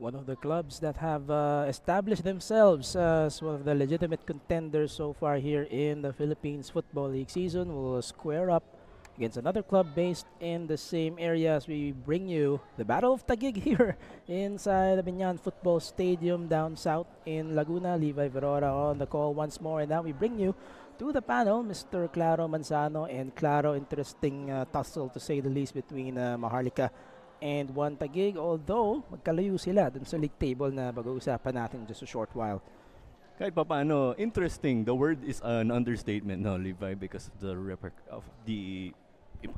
one of the clubs that have established themselves as one of the legitimate contenders so far here in the Philippines Football League season, will square up against another club based in the same area as we bring you the Battle of Taguig here inside the Binyan Football Stadium down south in Laguna. Levi Verora on the call once more, and now we bring you to the panel, Mr. Claro Manzano. And Claro, interesting tussle to say the least between Maharlika and One Taguig, although magkalayo sila dun sa league table na pag-uusapan natin in just a short while. Kahit papaano, interesting. The word is an understatement, no, Levi, because of the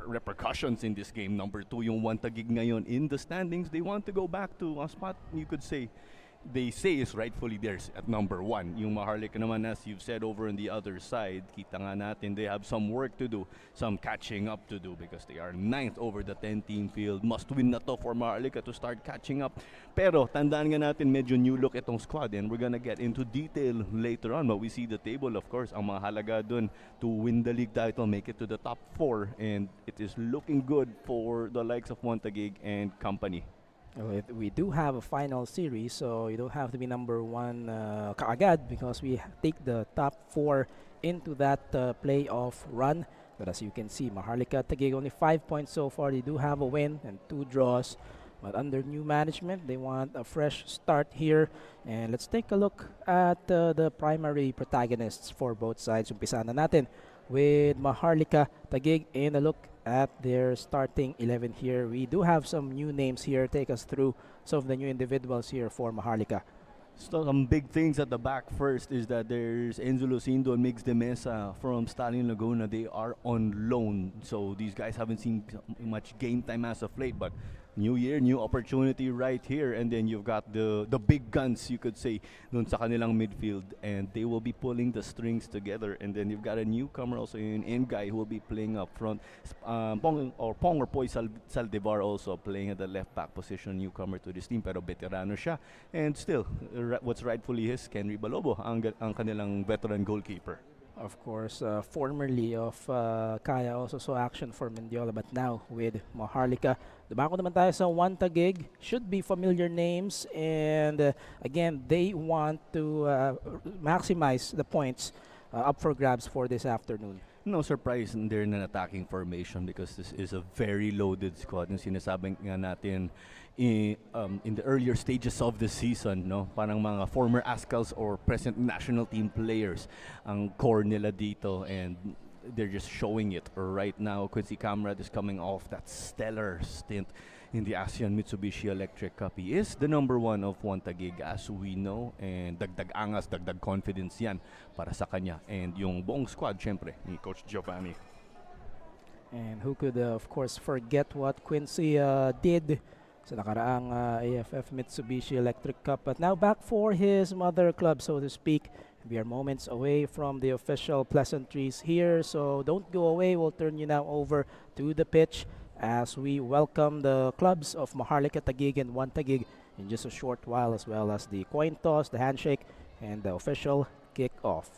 repercussions in this game. Number 2, yung One Taguig ngayon in the standings. They want to go back to a spot you could say they say is rightfully theirs at number 1. Yung Maharlika naman, as you've said, over on the other side, kita nga natin they have some work to do, some catching up to do because they are 9th over the 10-team field. Must win na to for Maharlika to start catching up. Pero tandaan nga natin, medyo new look itong squad, and we're gonna get into detail later on. But we see the table, of course, ang mga halaga dun to win the league title, make it to the top 4, and it is looking good for the likes of Montague and company. We do have a final series, so you don't have to be number 1 kaagad because we take the top 4 into that playoff run. But as you can see, Maharlika Taguig only 5 points so far. They do have a win and 2 draws. But under new management, they want a fresh start here. And let's take a look at the primary protagonists for both sides. Umpisa na natin with Maharlika Taguig and a look at their starting 11 here. We do have some new names here. Take us through some of the new individuals here for Maharlika. So some big things at the back first is that there's Enzo Lucindo and Mix de Mesa from Stalin Laguna. They are on loan, so these guys haven't seen much game time as of late, but new year, new opportunity right here. And then you've got the big guns, you could say, dun sa kanilang midfield, and they will be pulling the strings together. And then you've got a newcomer also in guy who will be playing up front. Pong or Poy Saldivar also playing at the left back position, newcomer to this team, pero veterano siya. And still, what's rightfully his, Kenry Balobo, ang kanilang veteran goalkeeper. Of course, formerly of Kaya also saw action for Mendiola, but now with Maharlika. Dumako naman tayo sa One Taguig. Should be familiar names, and again, they want to maximize the points up for grabs for this afternoon. No surprise they're in an attacking formation because this is a very loaded squad. Yung sinasabi nga natin in the earlier stages of the season, no? Parang mga former ASCALs or present national team players ang core nila dito, and they're just showing it right now. Quincy Camrad is coming off that stellar stint in the ASEAN Mitsubishi Electric Cup. He is the number 1 of One Taguig, as we know, and dagdag angas, dagdag confidence yan para sa kanya. And yung buong squad, syempre, ni Coach Giovanni. And who could, of course, forget what Quincy did sa nakaraang AFF Mitsubishi Electric Cup. But now back for his mother club, so to speak. We are moments away from the official pleasantries here, so don't go away. We'll turn you now over to the pitch as we welcome the clubs of Maharlika Taguig and One Taguig in just a short while, as well as the coin toss, the handshake, and the official kick-off.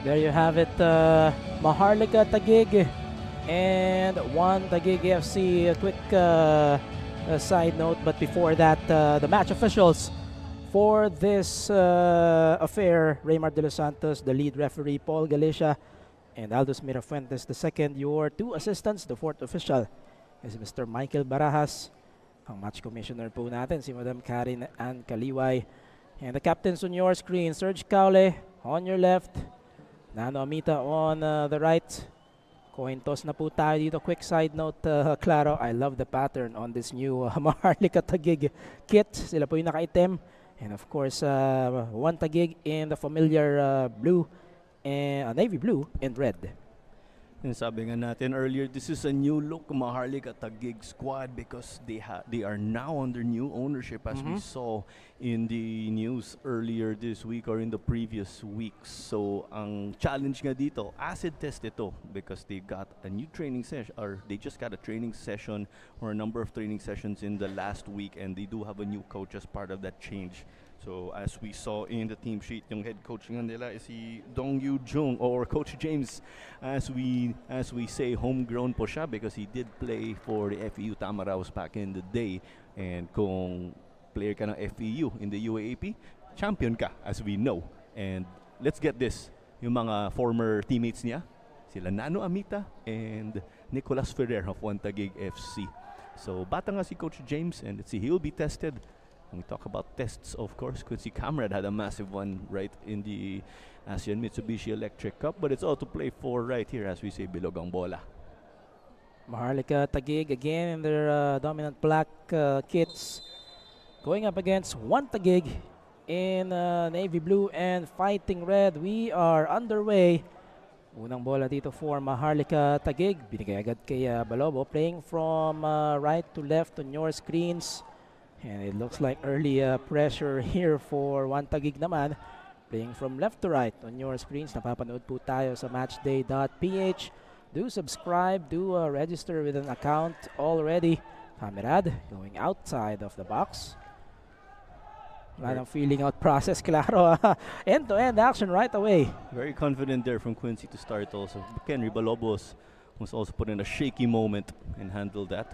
There you have it, Maharlika Taguig and one Taguig FC. A quick side note, but before that, the match officials for this affair: Raymar de los Santos, the lead referee; Paul Galicia and Aldous Mirafuentes the second. Your two assistants, the fourth official is Mr. Michael Barajas. Ang match commissioner po natin si Madam Karin Ann Kaliway. And the captains on your screen: Serge Caule on your left, Nano Amita on the right. Coin toss na po tayo dito. Quick side note, Claro, I love the pattern on this new Maharlika Taguig kit. Sila po yung nakaitim. And of course, one Taguig in the familiar blue, and navy blue and red. And sabi nga natin earlier, this is a new look Maharlika Taguig squad because they are now under new ownership as we saw in the news earlier this week or in the previous weeks. So ang challenge nga dito, acid test ito because they got a new training session or they just got a training session or a number of training sessions in the last week, and they do have a new coach as part of that change. So as we saw in the team sheet, yung head coach nga nila is si Dong Yu Jung or Coach James. As we say, homegrown po siya because he did play for the FEU Tamaraos back in the day. And kung player ka ng FEU in the UAAP, champion ka as we know. And let's get this, yung mga former teammates niya, sila Nano Amita and Nicolas Ferrer of One Taguig FC. So bata nga si Coach James, and let's see, he'll be tested. When we talk about tests, of course, Quincy Camrad had a massive one right in the ASEAN Mitsubishi Electric Cup, but it's all to play for right here, as we say, bilog ang bola. Maharlika Taguig again in their dominant black kits, going up against one Taguig in navy blue and fighting red. We are underway. Unang bola dito for Maharlika Taguig. Binigay agad kay Balobo, playing from right to left on your screens. And it looks like early pressure here for one Taguig naman. Playing from left to right on your screens. Napapanood po tayo sa matchday.ph. Do subscribe, do register with an account already. Camerad going outside of the box. Wala nang feeling out process, Claro. End-to-end action right away. Very confident there from Quincy to start also. Henry Balobos was also put in a shaky moment and handled that.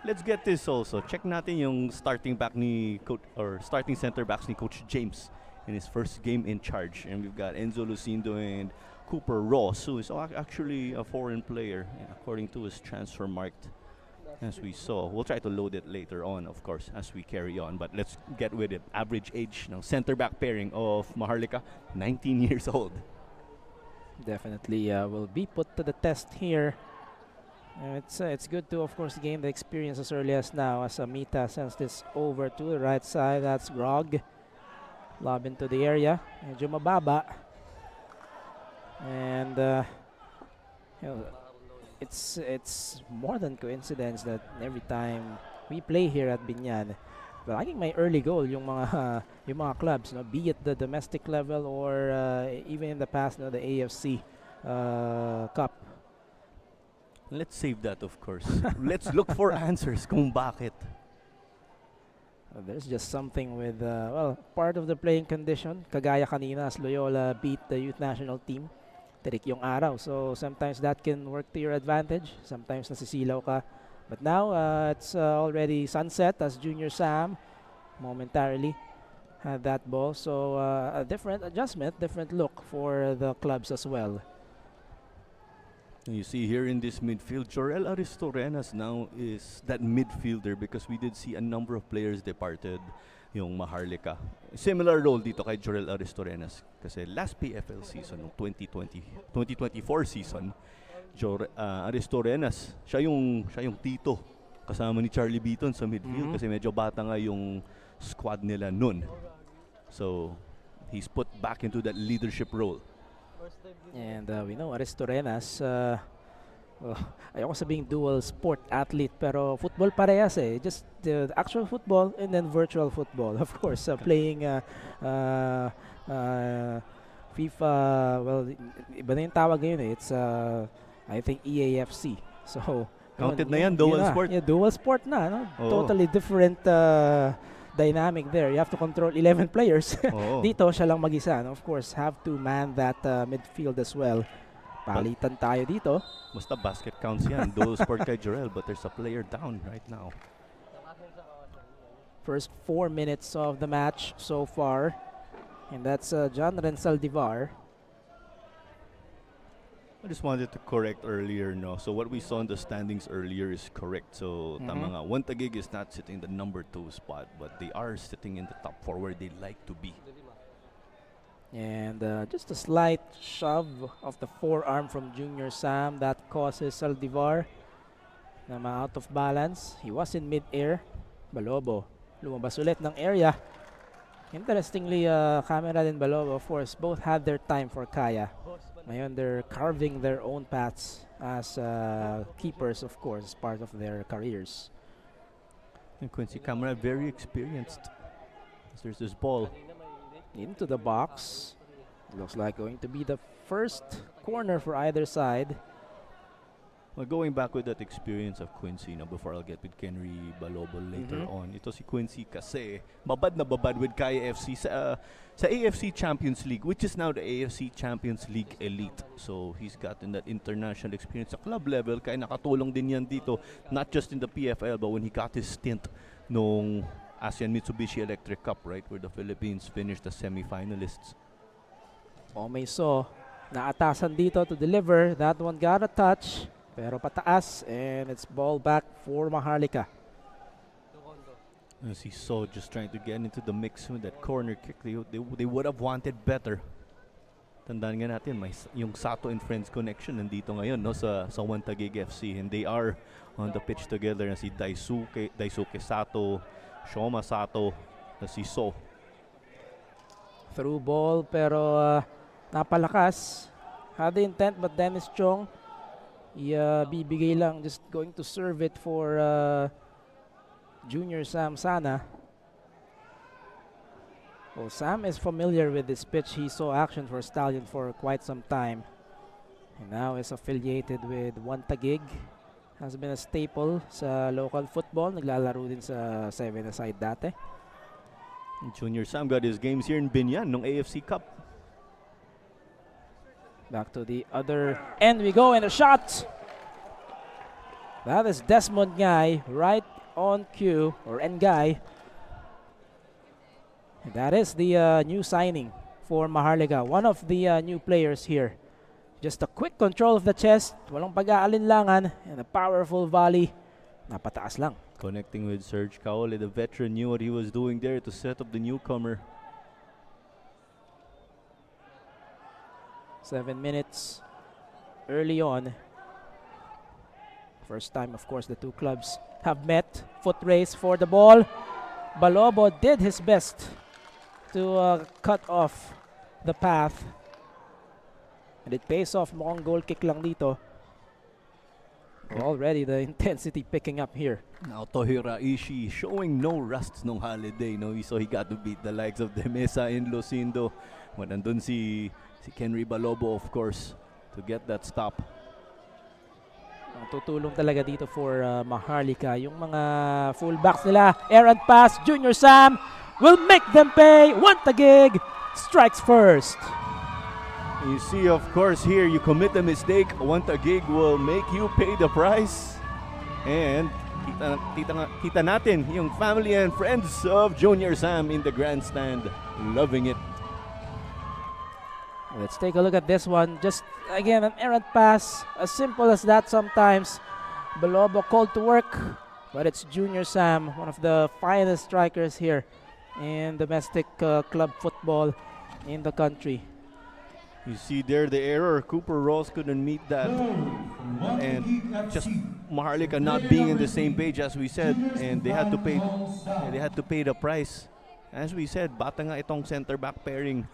Let's get this also. Check natin yung starting back ni coach or starting center backs ni Coach James in his first game in charge. And we've got Enzo Lucindo and Cooper Ross, who is actually a foreign player according to his transfer marked, as we saw. We'll try to load it later on, of course, as we carry on. But let's get with it. Average age ng center back pairing of Maharlika, 19 years old. Definitely will be put to the test here. It's good to, of course, gain the experience as early as now. As Amita sends this over to the right side, that's Grog. Lob into the area. Medyo mababa. And it's more than coincidence that every time we play here at Binyan, well, I think my early goal yung mga clubs, no, be it the domestic level or even in the past, no, the AFC Cup. Let's save that, of course. Let's look for answers kung bakit. There's just something with, well, part of the playing condition. Kagaya kanina as Loyola beat the youth national team. Tirik yung araw. So sometimes that can work to your advantage. Sometimes nasisilaw ka. But now it's already sunset as Junior Sam momentarily had that ball. So a different adjustment, different look for the clubs as well. You see here in this midfield, Jorel Aristorenas now is that midfielder because we did see a number of players departed yung Maharlika. Similar role dito kay Jorel Aristorenas kasi last PFL season, ng 2024 season, Aristorenas, siya yung tito kasama ni Charlie Beaton sa midfield kasi medyo bata nga yung squad nila nun. So, he's put back into that leadership role. And we know Aristorenas, well, ayoko sabing dual sport athlete pero football parehas eh. Just the actual football and then virtual football. Of course, playing FIFA, well, iba na yung tawag ngayon eh. It's, I think, EAFC. So, Counted na yan, dual sport. Yeah, dual sport na. No? Oo. Totally different dynamic there. You have to control 11 players. Dito, siya lang mag-isa. And of course, have to man that midfield as well. Palitan tayo dito. Basta basket counts yan. Dual sport kay Jorel, but there's a player down right now. First 4 minutes of the match so far. And that's John Rensaldivar. I just wanted to correct earlier, no? So what we saw in the standings earlier is correct. So tama nga, Taguig is not sitting the number 2 spot, but they are sitting in the top 4 where they like to be. And just a slight shove of the forearm from Junior Sam that causes Saldivar na out of balance. He was in mid-air. Balobo lumabas ulit ng area. Interestingly, Camera and Balobo, of course, both had their time for Kaya. Ngayon, they're carving their own paths as keepers, of course, as part of their careers. And Quincy Camera, very experienced. There's this ball. Into the box. Looks like going to be the first corner for either side. Well, going back with that experience of Quincy, before I'll get with Kenry Balobo later on, ito si Quincy kasi babad na babad with Kaya FC sa AFC Champions League, which is now the AFC Champions League Elite. So he's gotten that international experience sa club level, kaya nakatulong din yan dito, not just in the PFL, but when he got his stint nung ASEAN Mitsubishi Electric Cup, right, where the Philippines finished as semi-finalists. Omeso, naatasan dito to deliver. That one got a touch. Pero pataas, and it's ball back for Maharlika. As he saw just trying to get into the mix with that corner kick, they would have wanted better. Tandaan nga natin, yung Sato and Friends connection nandito ngayon no, sa Taguig FC, and they are on the pitch together na si Daisuke Sato, Shoma Sato, na si So. Through ball, pero napalakas. Had the intent, but Dennis Chong, bibigay lang, just going to serve it for Junior Sam Sana. Well, Sam is familiar with this pitch. He saw action for Stallion for quite some time. And now is affiliated with Taguig. Has been a staple sa local football. Naglalaro din sa 7-a-side dati. Junior Sam got his games here in Binyan nung AFC Cup. Back to the other end we go, and a shot! That is Desmond Ngay, right on cue, or Ngay. And that is the new signing for Maharlika. One of the new players here. Just a quick control of the chest, walang pag-aalinlangan, and a powerful volley. Napataas lang. Connecting with Serge Kaole, the veteran knew what he was doing there to set up the newcomer. 7 minutes early on. First time, of course, the two clubs have met. Foot race for the ball. Balobo did his best to cut off the path. And it pays off. Mukhang goal kick lang dito. Already the intensity picking up here. Now Tohira Ishii showing no rust nung holiday. No, so he got to beat the likes of Demesa and Lucindo. When nandun si Kenry Balobo, of course, to get that stop. Ang tutulong talaga dito for Maharlika. Yung mga fullbacks nila, errant pass, Junior Sam will make them pay. One Taguig strikes first. You see, of course, here you commit a mistake, one Taguig will make you pay the price. And kita natin yung family and friends of Junior Sam in the grandstand, loving it. Let's take a look at this one. Just again an errant pass, as simple as that sometimes. Balobo called to work, but it's Junior Sam, one of the finest strikers here in domestic club football in the country. You see there the error. Cooper Ross couldn't meet that. And just Maharlika not being in the same page as we said. And they had to pay the price. As we said, bata nga itong center back pairing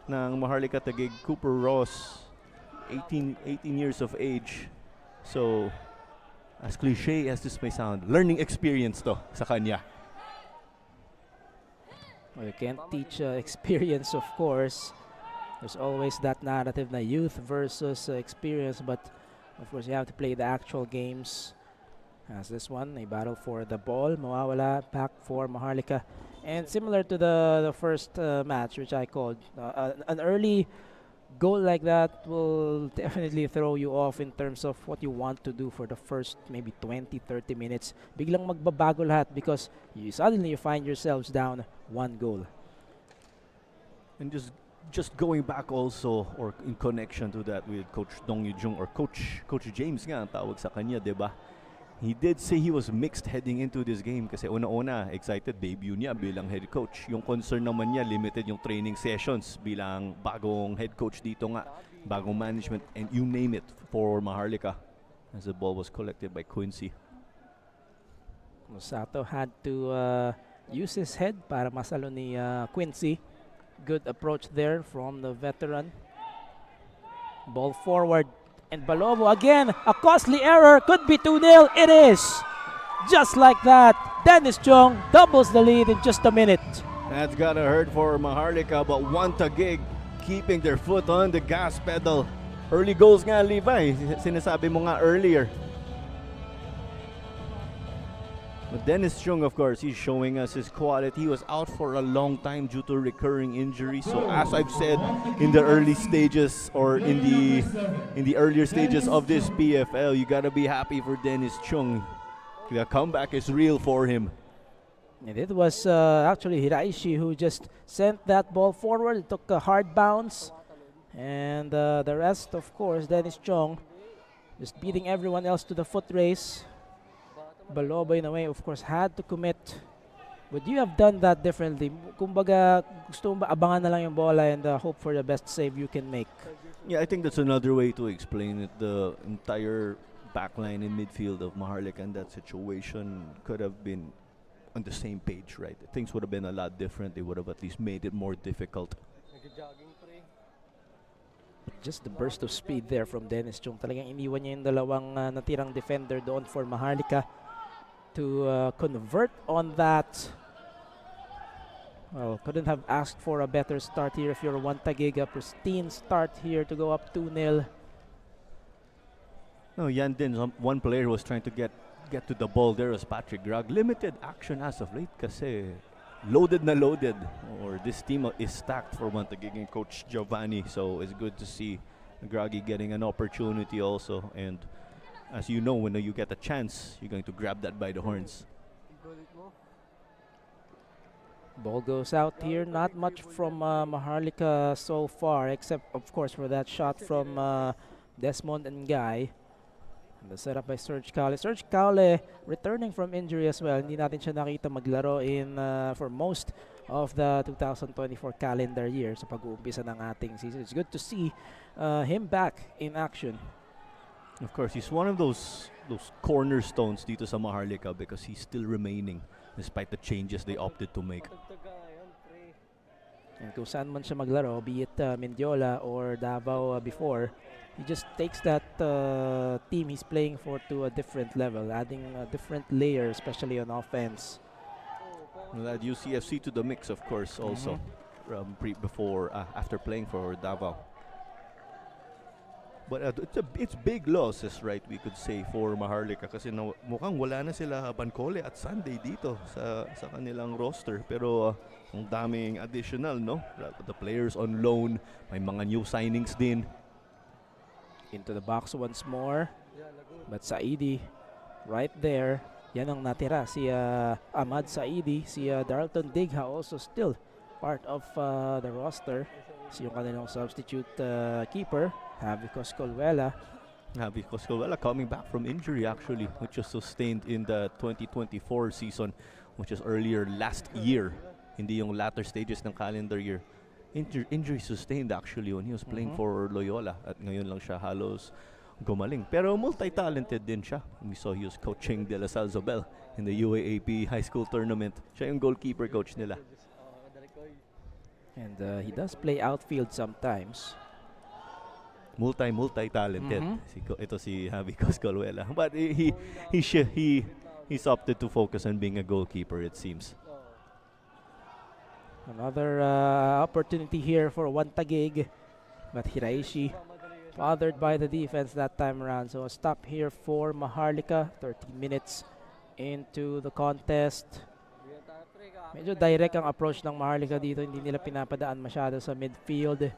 ng Maharlika Taguig. Cooper Ross, 18 years of age. So, as cliche as this may sound, learning experience to sa kanya. Well, you can't teach experience, of course. There's always that narrative na youth versus experience, but of course you have to play the actual games. As this one, a battle for the ball, mawawala, back for Maharlika. And similar to the first match, which I called, an early goal like that will definitely throw you off in terms of what you want to do for the first maybe 20-30 minutes. Biglang magbabago lahat because suddenly you find yourselves down 1 goal. And just going back also, or in connection to that with Coach Dong Yujung, or Coach James nga ang tawag sa kanya, diba? He did say he was mixed heading into this game kasi una-una, excited debut niya bilang head coach. Yung concern naman niya, limited yung training sessions bilang bagong head coach dito nga, bagong management, and you name it for Maharlika as the ball was collected by Quincy. Sato had to use his head para masalo ni Quincy. Good approach there from the veteran. Ball forward. And Balobo again, a costly error. Could be 2-0. It is. Just like that, Dennis Chong doubles the lead in just a minute. That's gotta hurt for Maharlika, but one Taguig keeping their foot on the gas pedal. Early goals nga, Levi. Sinasabi mo nga earlier. But Dennis Chung, of course, he's showing us his quality. He was out for a long time due to recurring injuries. So as I've said in the early stages, or in the earlier stages of this PFL, you gotta be happy for Dennis Chung. The comeback is real for him. And it was actually Hiraishi who just sent that ball forward. It took a hard bounce. And the rest, of course, Dennis Chong just beating everyone else to the foot race. Balobo, in a way, of course, had to commit. Would you have done that differently? Kumbaga, gusto mo ba abangan na lang yung bola and hope for the best save you can make? Yeah, I think that's another way to explain it. The entire backline in midfield of Maharlika in that situation could have been on the same page, right? Things would have been a lot different. They would have at least made it more difficult. Just the burst of speed there from Dennis Chung. Talagang iniwan niya yung dalawang natirang defender doon for Maharlika to convert on that. Well, couldn't have asked for a better start here if you're one Taguig. A pristine start here to go up 2-0. No, yan din. One player was trying to get to the ball. There was Patrick Grag. Limited action as of late kasi loaded na loaded. Or this team is stacked for one Taguig and Coach Giovanni. So it's good to see Graggy getting an opportunity also. And as you know, when you get a chance, you're going to grab that by the horns. Ball goes out here. Not much from Maharlika so far, except, of course, for that shot from Desmond and Guy. And the setup by Serge Caule. Serge Caule returning from injury as well. Hindi natin siya nakita maglaro for most of the 2024 calendar year sa pag-uumpisa ng ating season. It's good to see him back in action. Of course, he's one of those cornerstones dito sa Maharlika because he's still remaining despite the changes they opted to make. And kung saan man siya maglaro, be it Mendiola or Davao before, he just takes that team he's playing for to a different level, adding a different layer, especially on offense. We'll add UCFC to the mix, of course, also after playing for Davao. But it's big losses, right, we could say, for Maharlika kasi mukhang wala na sila Bancole at Sunday dito sa kanilang roster. Pero ang daming additional, no? The players on loan, may mga new signings din. Into the box once more. But Saidi right there. Yan ang natira. Si Ahmad Saidi. Si Darlton Digha also still part of the roster. Si yung kanilang substitute keeper, Javi Coscolwela. Javi Coscolwela coming back from injury actually, which was sustained in the 2024 season, which is earlier last year. Hindi yung latter stages ng calendar year. Injury sustained actually when he was playing for Loyola. At ngayon lang siya halos gumaling. Pero multi-talented din siya. We saw he was coaching De La Salle Zobel in the UAAP high school tournament. Siya yung goalkeeper coach nila. And he does play outfield sometimes. Multi-talented. Ito si Javi Coscolwela. But he's opted to focus on being a goalkeeper, it seems. Another opportunity here for one Taguig. But Hiraishi bothered by the defense that time around. So a stop here for Maharlika. 13 minutes into the contest. Medyo direct ang approach ng Maharlika dito. Hindi nila pinapadaan masyado sa midfield.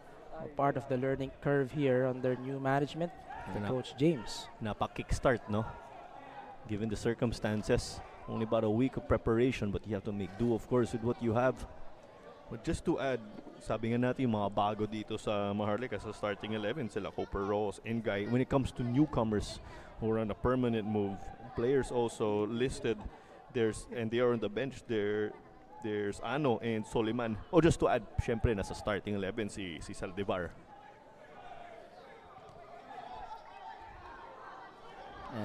Part of the learning curve here under new management and Coach James. Napa-kickstart, no? Given the circumstances. Only about a week of preparation, but you have to make do, of course, with what you have. But just to add, sabi nga natin yung mga bago dito sa Maharlika sa starting 11, sila Cooper Rose, Engay. When it comes to newcomers who are on a permanent move, players also listed, and they are on the bench, there's Ano and Soliman. Oh, just to add, syempre nasa starting 11 si Saldivar.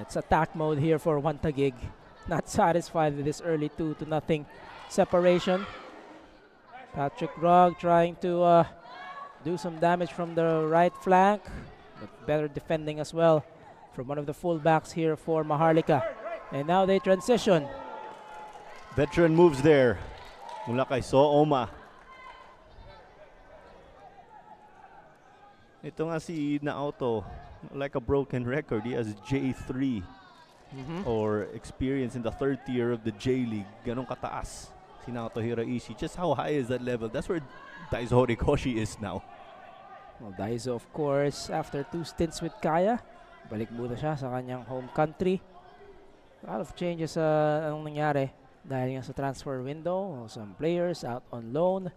It's attack mode here for one Taguig. Not satisfied with this early 2-0 separation. Patrick Rogg trying to do some damage from the right flank, but better defending as well from one of the fullbacks here for Maharlika. And now they transition. Veteran moves there. Mula kay Sooma. Ito nga si Naoto, like a broken record. He has J3 or experience in the third tier of the J-League. Ganong kataas si Naoto Hiraishi. Just how high is that level? That's where Daiso Horikoshi is now. Well, Daiso, of course, after 2 stints with Kaya, balik muna siya sa kanyang home country. A lot of changes ang nangyari. Dahil nga sa transfer window, some players out on loan.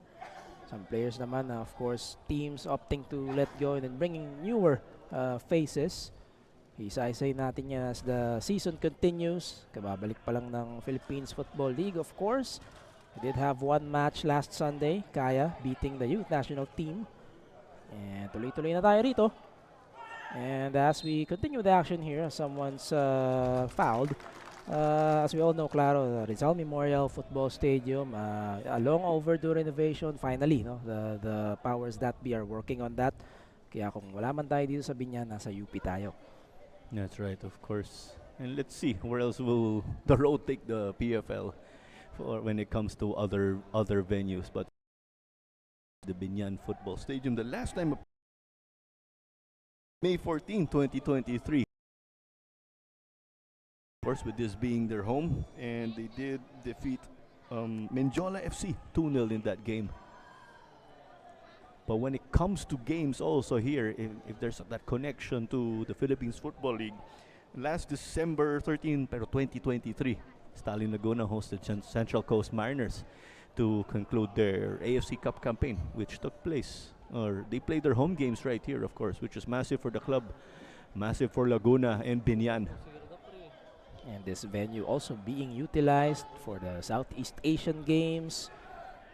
Some players naman, of course, teams opting to let go and then bringing newer faces. Isa-isay natin yan as the season continues. Kababalik pa lang ng Philippines Football League, of course. We did have one match last Sunday, Kaya beating the youth national team. And tuloy-tuloy na tayo rito. And as we continue the action here, someone's fouled. As we all know, claro, the Rizal Memorial Football Stadium, a long overdue renovation. Finally, no, the powers that be are working on that. Kaya kung wala man tayo dito sa Binyan, nasa UP tayo. That's right, of course. And let's see where else will the road take the PFL for when it comes to other venues. But the Binyan Football Stadium, the last time, May 14, 2023. Of course, with this being their home, and they did defeat Menjola FC 2-0 in that game. But when it comes to games also here, if there's that connection to the Philippines Football League, last December 13, pero 2023, Stalin Laguna hosted Central Coast Mariners to conclude their AFC Cup campaign, which took place, or they played their home games right here, of course, which was massive for the club, massive for Laguna and Binyan. And this venue also being utilized for the Southeast Asian Games.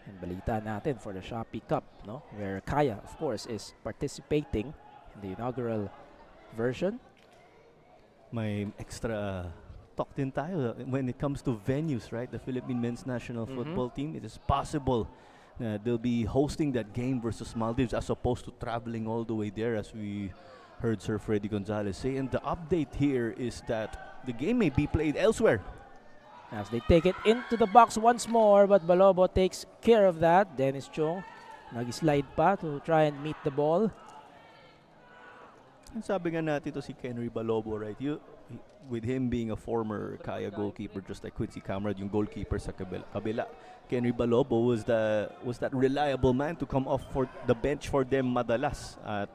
And balita natin for the Shopee Cup, no? Where Kaya, of course, is participating in the inaugural version. May extra talk din tayo when it comes to venues, right? The Philippine men's national football team, it is possible they'll be hosting that game versus Maldives as opposed to traveling all the way there, as we heard Sir Freddy Gonzalez say. And the update here is that the game may be played elsewhere. As they take it into the box once more, but Balobo takes care of that. Dennis Chong nag-slide pa to try and meet the ball. And sabi nga natin to si Kenry Balobo, right? With him being a former Kaya goalkeeper, just like Quincy Camrad, yung goalkeeper sa kabila. Kenry Balobo was that reliable man to come off for the bench for them madalas. At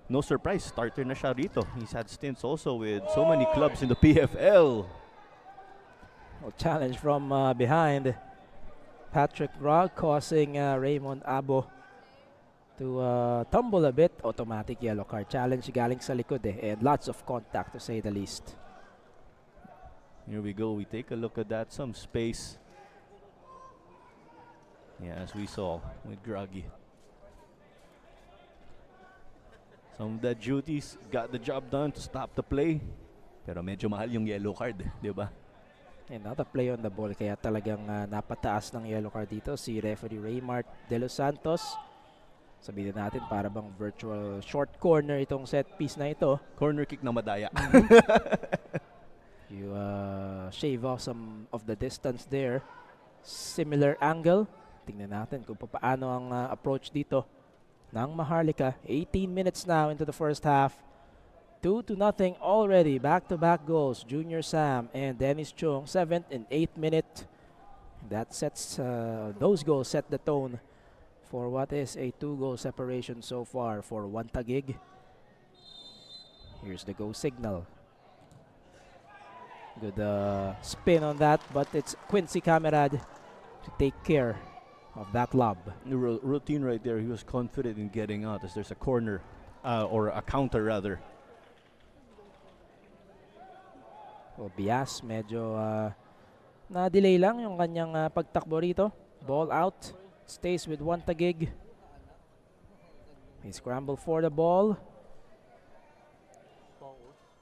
no surprise, starter na siya rito. He's had stints also with so many clubs in the PFL. Challenge from behind. Patrick Grog causing Raymond Abo to tumble a bit. Automatic yellow card. Challenge galing sa likod and lots of contact to say the least. Here we go. We take a look at that. Some space. Yeah, as we saw with Groggy. Some of the duties got the job done to stop the play. Pero medyo mahal yung yellow card, di ba? And not a play on the ball. Kaya talagang napataas ng yellow card dito si referee Raymart De Los Santos. Sabihin natin para bang virtual short corner itong set piece na ito. Corner kick na madaya. You shave off some of the distance there. Similar angle. Tingnan natin kung paano ang approach dito ng Maharlika. 18 minutes now into the first half. 2-0 already. Back-to-back goals. Junior Sam and Dennis Chung. 7th and 8th minute. That sets, those goals set the tone for what is a 2-goal separation so far for one Taguig. Here's the go signal. Good spin on that, but it's Quincy Camerad to take care of that lob. The routine right there. He was confident in getting out as there's a corner or a counter rather. So Bias medyo na-delay lang yung kanyang pagtakbo rito. Ball out. Stays with one Taguig. He scrambled for the ball.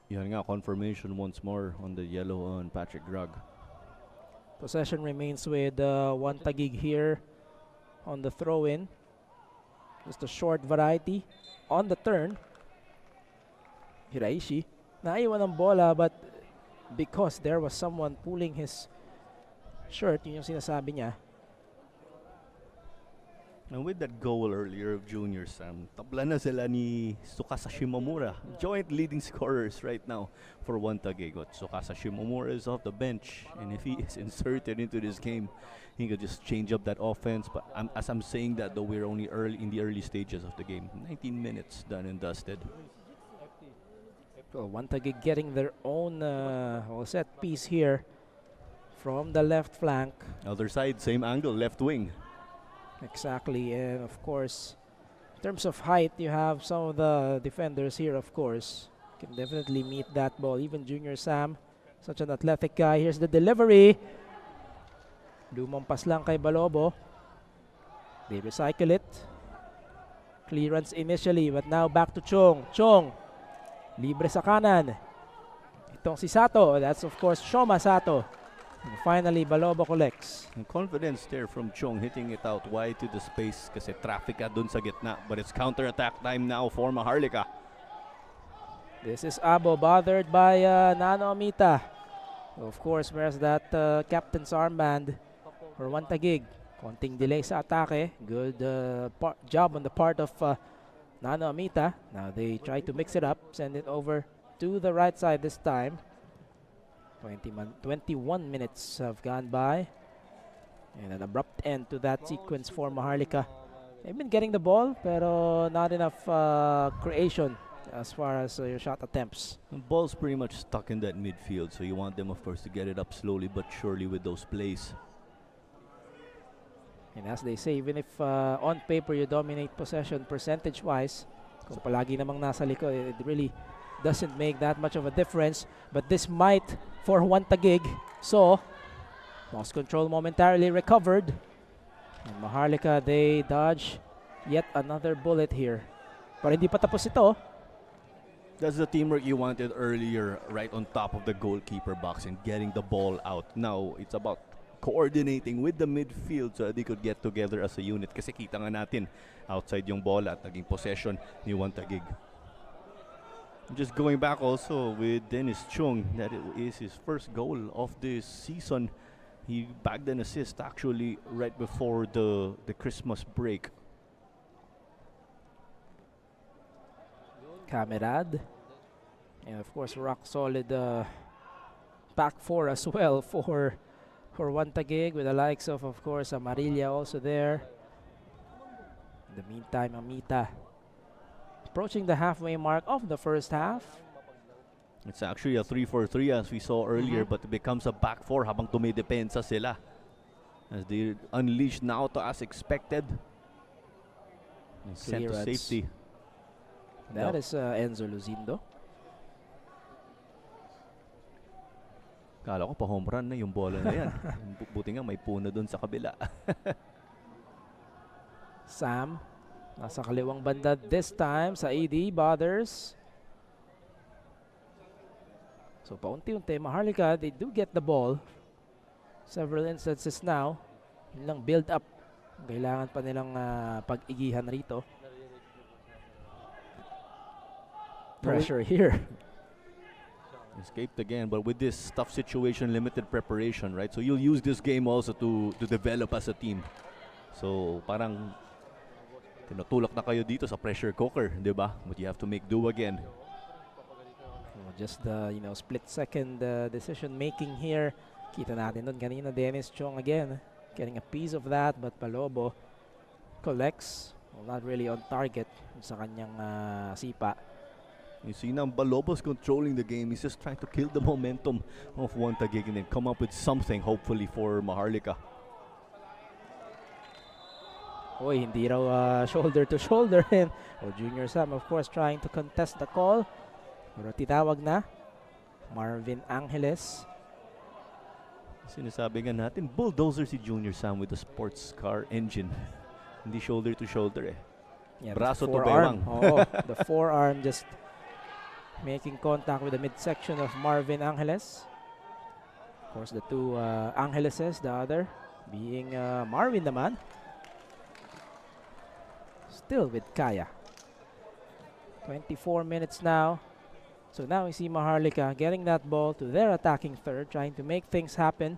Yan nga, confirmation once more on the yellow on Patrick Grog. Possession remains with one Taguig here on the throw-in. Just a short variety. On the turn, Hiraishi. Naiwan ang bola but because there was someone pulling his shirt, yun yung sinasabi niya. And with that goal earlier of Junior Sam, tabla na sila ni Tsukasa Shimomura. Joint leading scorers right now for one Taguig. Tsukasa Shimomura is off the bench, and if he is inserted into this game, he could just change up that offense. But as I'm saying that, though, we're only in the early stages of the game. 19 minutes done and dusted. So one Taguig getting their own set piece here from the left flank. Other side, same angle, left wing. Exactly, and of course, in terms of height, you have some of the defenders here, of course. Can definitely meet that ball. Even Junior Sam, such an athletic guy. Here's the delivery. Lumampas lang kay Balobo. They recycle it. Clearance initially, but now back to Chong. Chong, libre sa kanan. Itong si Sato, that's of course Shoma Sato. And finally, Balobo collects. And confidence there from Chong, hitting it out wide to the space kasi traffic ka dun sa gitna. But it's counter-attack time now for Maharlika. This is Abo, bothered by Nano Amita. Of course, where's that captain's armband for one Taguig. Konting delay sa atake. Good job on the part of Nano Amita. Now they try to mix it up, send it over to the right side this time. 21 minutes have gone by. And an abrupt end to that sequence for Maharlika. They've been getting the ball, pero not enough creation as far as your shot attempts. The ball's pretty much stuck in that midfield, so you want them, of course, to get it up slowly but surely with those plays. And as they say, even if on paper you dominate possession percentage-wise, kung palagi namang nasa likod, it really doesn't make that much of a difference. But this might for one Taguig. So, lost control momentarily recovered. And Maharlika, they dodge yet another bullet here. Pero hindi pa tapos ito. That's the teamwork you wanted earlier, right on top of the goalkeeper box and getting the ball out. Now, it's about coordinating with the midfield so they could get together as a unit. Kasi kita nga natin, outside yung bola at naging possession ni one Taguig. Just going back also with Dennis Chung, that is his first goal of this season. He bagged an assist actually right before the Christmas break. Camerad And of course, rock solid back four as well for one Taguig, with the likes of course, Amarilla also there. In the meantime, Amita approaching the halfway mark of the first half. It's actually a 3-4-3 as we saw earlier, but it becomes a back four habang dumidepensa sila. As they unleash now to as expected. And sent to Clearance. safety. That is Enzo Luzindo. Kala ko pa home run na yung bola na yan. Buti nga may puno dun sa kabila. Sam, nasa kaliwang banda this time sa AD Bothers. So paunti-unti, Maharlika, they do get the ball. Several instances now. Yun lang build up. Kailangan pa nilang pag-igihan rito. Pressure here. Escaped again, but with this tough situation, limited preparation, right? So you'll use this game also to develop as a team. So parang tinutulak na kayo dito sa pressure cooker, di ba? But you have to make do again. Just the split-second decision making here. Kita natin doon kanina, Dennis Chong again getting a piece of that, but Palobo collects. Well, not really on target sa kanyang sipa. You see now Balobos controlling the game. He's just trying to kill the momentum of one Taguig and then come up with something hopefully for Maharlika. Oy, hindi raw shoulder to shoulder. And Junior Sam of course trying to contest the call. Pero titawag na Marvin Angeles. Sinasabi nga natin, bulldozer si Junior Sam with the sports car engine. Hindi shoulder to shoulder eh. Yeah, Braso to forearm. bewang. Oh, the forearm just making contact with the midsection of Marvin Angeles. Of course, the two Angeleses, the other being Marvin naman. Still with Kaya. 24 minutes now. So now we see Maharlika getting that ball to their attacking third, trying to make things happen.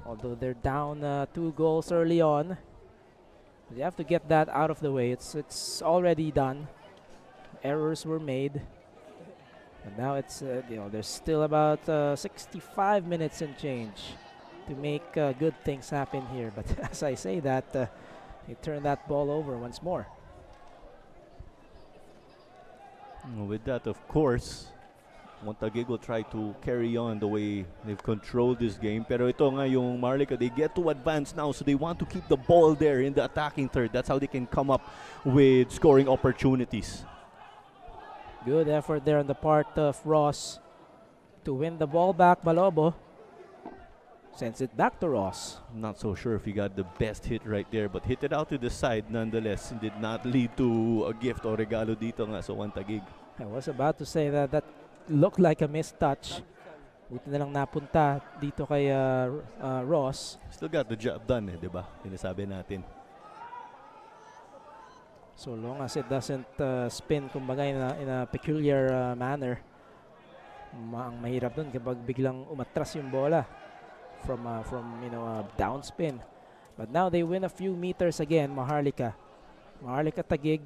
Although they're down 2 goals early on, they have to get that out of the way. It's already done. Errors were made, and now it's there's still about 65 minutes and change to make good things happen here. But as I say that, they turn that ball over once more. With that, of course, Taguig will try to carry on the way they've controlled this game. Pero ito nga yung Maharlika, they get to advance now, so they want to keep the ball there in the attacking third. That's how they can come up with scoring opportunities. Good effort there on the part of Ross to win the ball back. Balobo sends it back to Ross. I'm not so sure if he got the best hit right there, but hit it out to the side nonetheless. It did not lead to a gift or regalo dito nga sa Taguig. I was about to say that looked like a missed touch. Buti na lang napunta dito kay Ross. Still got the job done di ba? Sinasabi natin. So long as it doesn't spin kumbaga in a peculiar manner. Ang mahirap dun kapag biglang umatras yung bola from down spin. But now they win a few meters again, Maharlika Taguig.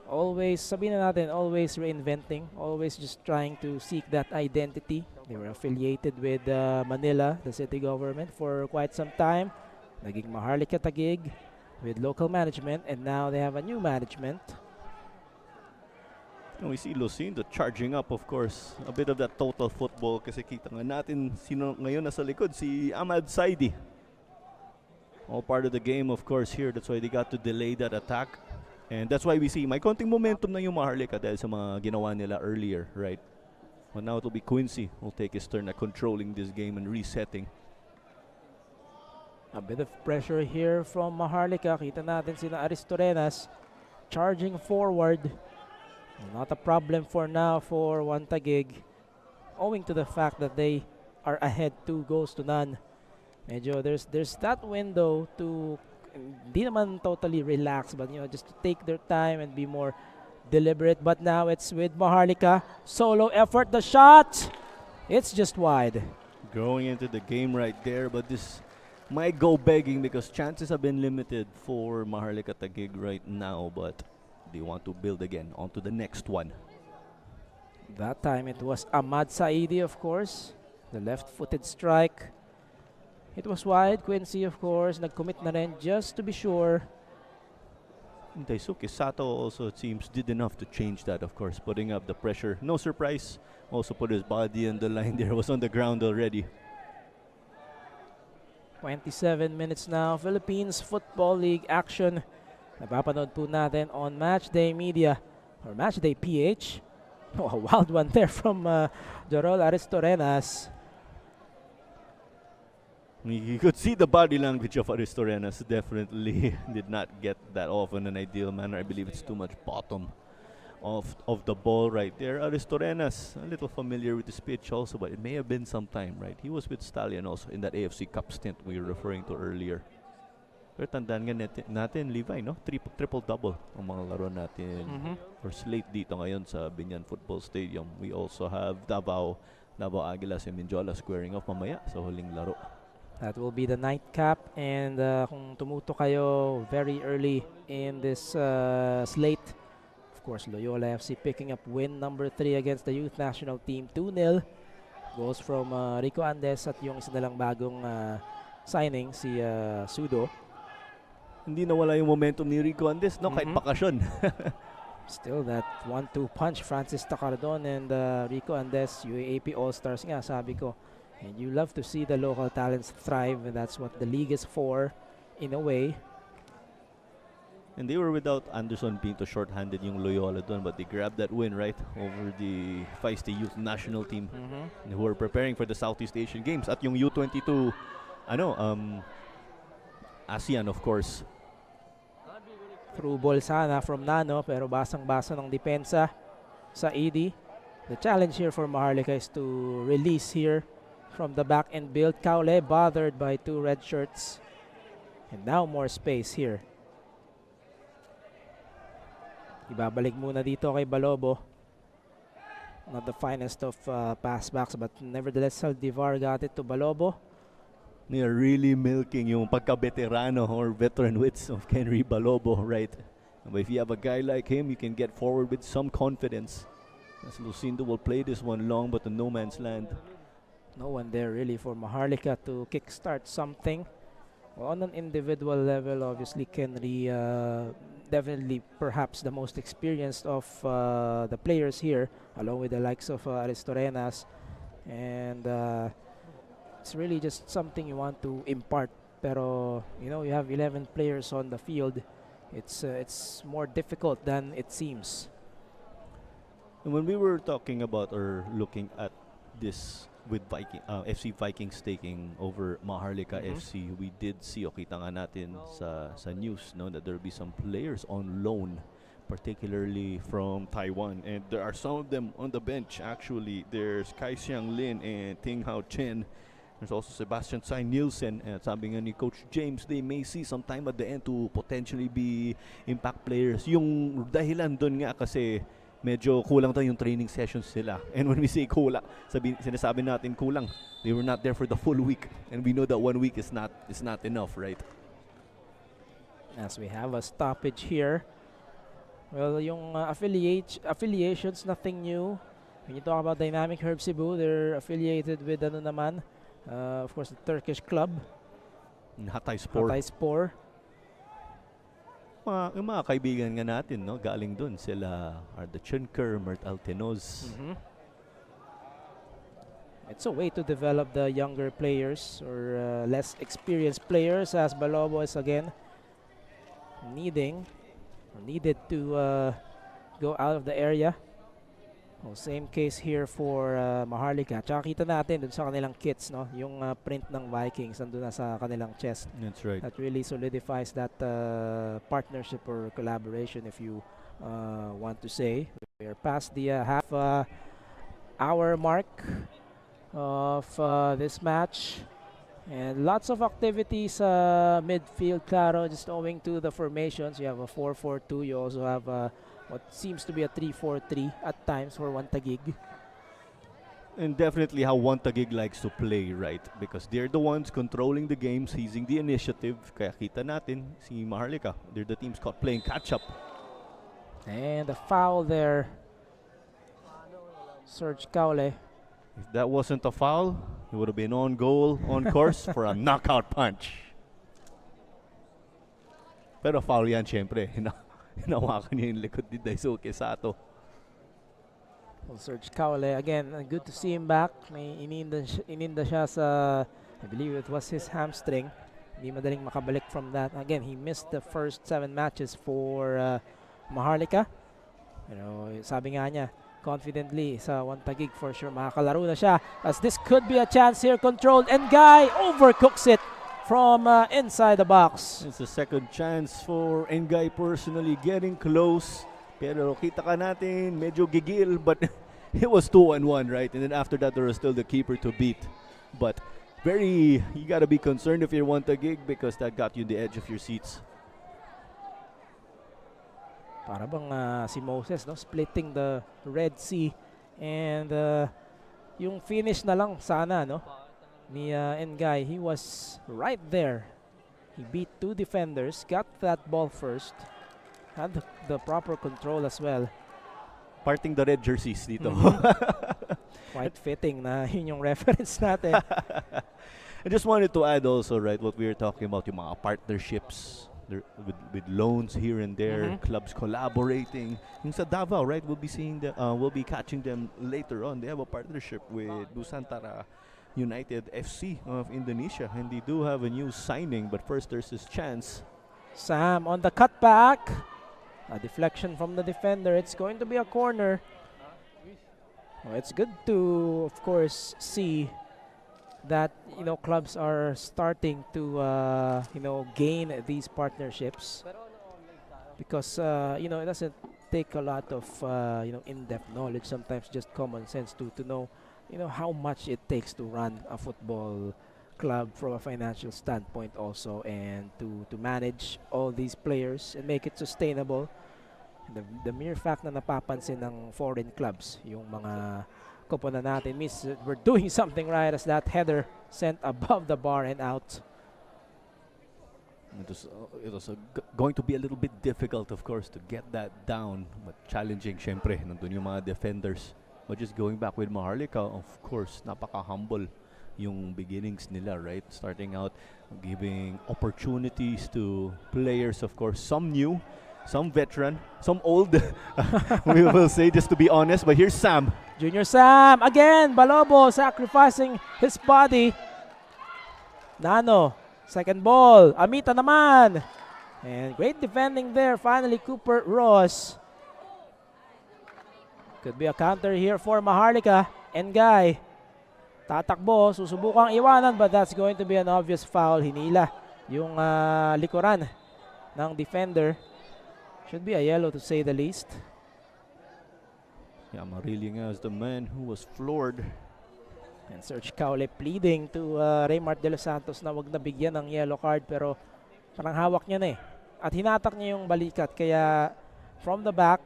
Always, sabihin na natin, always reinventing, always just trying to seek that identity. They were affiliated with Manila, the city government, for quite some time. Naging Maharlika Taguig with local management, and now they have a new management. And we see Lucindo charging up, of course. A bit of that total football kasi kita nga natin sino ngayon nasa likod, si Ahmad Saidi. All part of the game, of course, here. That's why they got to delay that attack. And that's why we see may konting momentum na yung Maharlika dahil sa mga ginawa nila earlier, right? But now it will be Quincy who will take his turn at controlling this game and resetting. A bit of pressure here from Maharlika. Kita natin sina Aristorenas charging forward. Not a problem for now for one Taguig, owing to the fact that they are ahead 2 goals to none. Medyo there's that window to hindi naman totally relax, but just to take their time and be more deliberate. But now it's with Maharlika. Solo effort, the shot! It's just wide. Growing into the game right there, but this might go begging because chances have been limited for Maharlika Taguig right now, but They want to build again onto the next one. That time it was Ahmad Saidi, of course. The left-footed strike. It was wide. Quincy, of course, nag-commit na rin just to be sure. Daisuke Sato also, it seems, did enough to change that, of course, putting up the pressure. No surprise. Also put his body on the line there. Was on the ground already. 27 minutes now. Philippines Football League action. Napapanood po natin on Matchday Media or Matchday PH. Oh, a wild one there from Jorol Aristorenas. You could see the body language of Aristorenas. Definitely did not get that off in an ideal manner. I believe it's too much bottom of the ball right there. Aristorenas, a little familiar with this pitch also, but it may have been some time, right? He was with Stallion also in that AFC Cup stint we were referring to earlier. Pero tandaan nga natin, Levi, no? Triple-double ang mga laro natin or slate dito ngayon sa Binyan Football Stadium. We also have Davao Aguilas and Minjola squaring off mamaya sa huling laro. That will be the nightcap, and kung tumuto kayo very early in this slate, of course, Loyola FC picking up win number 3 against the youth national team, 2-0. Goals from Rico Andes at yung isa na lang bagong signing, si Sudo. Hindi nawala yung momentum ni Rico Andes, no? Kahit bakasyon. Still that 1-2 punch, Francis Tacardon and Rico Andes, UAAP All-Stars nga, sabi ko. And you love to see the local talents thrive, and that's what the league is for, in a way. And they were without Anderson Pinto, short-handed yung Loyola doon, but they grabbed that win, right, over the feisty youth national team who were preparing for the Southeast Asian Games. At yung U22, ASEAN, of course. Through ball sana from Nano, pero basang-basa ng depensa sa ED. The challenge here for Maharlika is to release here from the back and build. Kaule bothered by 2 red shirts. And now more space here. Ibabalik muna dito kay Balobo. Not the finest of passbacks, but nevertheless Saldivar got it to Balobo. They are really milking yung pagka-veterano or veteran wits of Henry Balobo, right? But if you have a guy like him, you can get forward with some confidence. As Lucindo will play this one long, but in no man's land. No one there really for Maharlika to kickstart something. Well, on an individual level, obviously Kenry definitely perhaps the most experienced of the players here, along with the likes of Aristorenas. And it's really just something you want to impart. Pero, you know, you have 11 players on the field. It's more difficult than it seems. And when we were talking about or looking at this with FC Vikings taking over Maharlika FC, we did see, kita nga natin sa news, no, that there will be some players on loan, particularly from Taiwan, and there are some of them on the bench actually. There's Kai Xiang Lin and Ting Hao Chen. There's also Sebastian Tsai Nielsen, and sabi nga ni Coach James, they may see some time at the end to potentially be impact players. Yung dahilan doon nga kasi medyo kulang daw yung training sessions sila. And when we say kulang, sinasabi natin kulang. They were not there for the full week. And we know that 1 week is not enough, right? As we have a stoppage here. Well, yung affiliations, nothing new. When you talk about Dynamic Herb Cebu, they're affiliated with ano naman, of course, the Turkish club. Hatay Spor. Yung mga kaibigan nga natin, no, galing dun. Sila Arda Chunker, Mert Altenoz. It's a way to develop the younger players or less experienced players, as Balobo is again needed to go out of the area. Oh, same case here for Maharlika. Tsaka kita natin dun sa kanilang kits, no? Yung print ng Vikings nandun na sa kanilang chest. That's right. That really solidifies that partnership or collaboration, if you want to say. We are past the half hour mark of this match. And lots of activities midfield, claro, just owing to the formations. You have a 4-4-2. You also have what seems to be a 3-4-3 at times for one Taguig. And definitely how one Taguig likes to play, right? Because they're the ones controlling the game, seizing the initiative. Kaya kita natin, si Maharlika, they're the teams caught playing catch-up. And the foul there. Serge Caule. If that wasn't a foul, he would have been on goal, on course for a knockout punch. Pero foul yan, syempre. Hinawakan niya yung likod ni Daisuke Sato. Well, Serge Caule, again, good to see him back. May ininda siya sa, I believe it was his hamstring. Hindi madaling makabalik from that. Again, he missed the first 7 matches for Maharlika. You know, sabi nga niya, confidently sa one Taguig for sure makakalaro na siya, as this could be a chance here. Controlled, and Guy overcooks it from inside the box. It's the second chance for Engay personally getting close. Pero kita ka natin, medyo gigil, but it was 2-1, right? And then after that, there was still the keeper to beat. But you gotta be concerned if you want a gig because that got you the edge of your seats. Para bang si Moses, no? Splitting the Red Sea. And yung finish na lang sana, no? Ni Engay, he was right there. He beat 2 defenders, got that ball first. Had the proper control as well. Parting the red jerseys dito. Quite fitting na yun yung reference natin. I just wanted to add also, right, what we were talking about, yung mga partnerships with loans here and there, clubs collaborating. Yung sa Davao, right, we'll be catching them later on. They have a partnership with Nusantara United FC of Indonesia, and they do have a new signing, but first there's this chance. Sam on the cutback. A deflection from the defender. It's going to be a corner. Well, it's good to, of course, see that clubs are starting to gain these partnerships, because it doesn't take a lot of in-depth knowledge. Sometimes just common sense to know how much it takes to run a football club from a financial standpoint also, and to manage all these players and make it sustainable. The mere fact na napapansin ng foreign clubs yung mga koponan natin means that we're doing something right, as that header sent above the bar and out. It was going to be a little bit difficult, of course, to get that down, but challenging syempre nandun yung mga defenders. But just going back with Maharlika, of course, napaka-humble yung beginnings nila, right? Starting out, giving opportunities to players, of course, some new, some veteran, some old, we will say, just to be honest. But here's Sam. Junior Sam, again, Balobo sacrificing his body. Nano, second ball, Amita naman. And great defending there, finally Cooper Ross. Could be a counter here for Maharlika. Engay. Tatakbo, susubukang iwanan, but that's going to be an obvious foul. Hinila yung likuran ng defender. Should be a yellow to say the least. Yeah, Maharlika is the man who was floored. And Serge Caule pleading to Raymart De Los Santos na wag na bigyan ng yellow card, pero parang hawak niya na eh. At hinatak niya yung balikat, kaya from the back.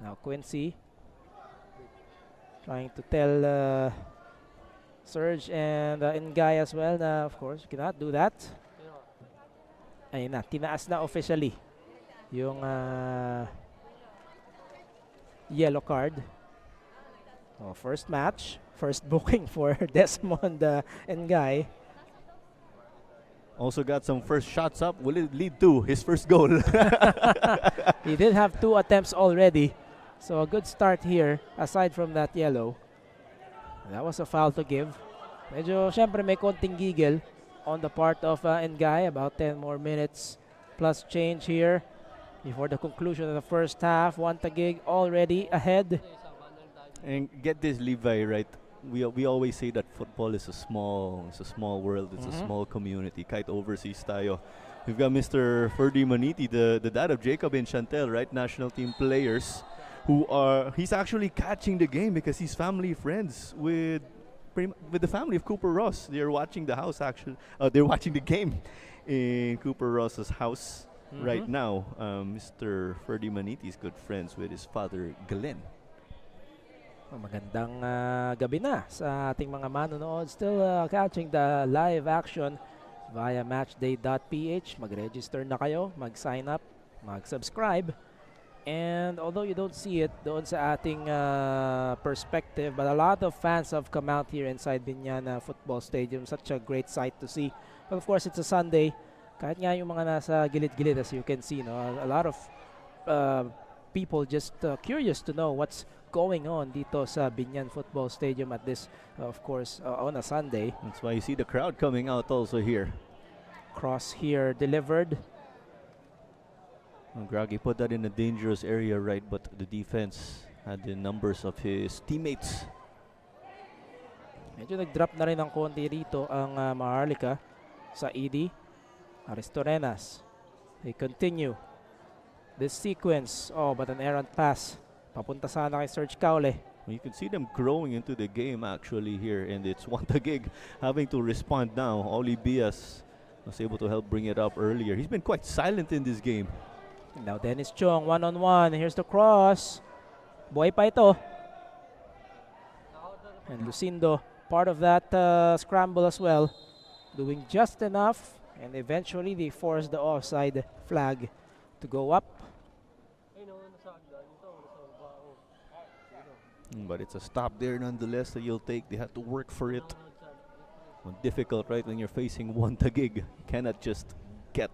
Now Quincy trying to tell Serge and Engay as well na, of course, you cannot do that. Ayun na, tinaas na officially yung yellow card. Oh, first match, first booking for Desmond Engay. Also got some first shots up. Will it lead to his first goal? He did have 2 attempts already. So a good start here, aside from that yellow. That was a foul to give. Medyo, syempre, may konting giggle on the part of Engay. About 10 more minutes plus change here before the conclusion of the first half. One Taguig already ahead. And get this, Levi, right? We always say that football is a small world. It's a small community. Kahit overseas tayo. We've got Mr. Ferdy Maniti, the dad of Jacob and Chantel, right? National team players. He's actually catching the game because he's family friends with the family of Cooper Ross. They're watching the house actually. They're watching the game in Cooper Ross's house right now. Mr. Ferdy Maniti is good friends with his father, Glenn. Magandang gabi na sa ating mga manonood. Still catching the live action via matchday.ph. Mag-register na kayo, mag-sign up, mag-subscribe. And although you don't see it doon sa ating perspective, but a lot of fans have come out here inside Binyana Football Stadium. Such a great sight to see. But of course, it's a Sunday. Kahit nga yung mga nasa gilid-gilid, as you can see, no, a lot of uh, people just curious to know what's going on dito sa Binyan Football Stadium at this, of course, on a Sunday. That's why you see the crowd coming out also here. Cross here delivered. Gragi put that in a dangerous area, right? But the defense had the numbers of his teammates. Medyo nag-drop na rin ng konti rito ang Maharlika sa ED. Aristorenas. They continue this sequence. Oh, but an errant pass. Papunta sana kay Serge Caule. You can see them growing into the game actually here, and it's Taguig having to respond now. Oli Bias was able to help bring it up earlier. He's been quite silent in this game. Now Dennis Chong, one-on-one. Here's the cross. Buhay pa ito. And Lucindo, part of that scramble as well. Doing just enough. And eventually they force the offside flag to go up. But it's a stop there nonetheless that you'll take. They have to work for it. Difficult, right, when you're facing Taguig. You cannot just get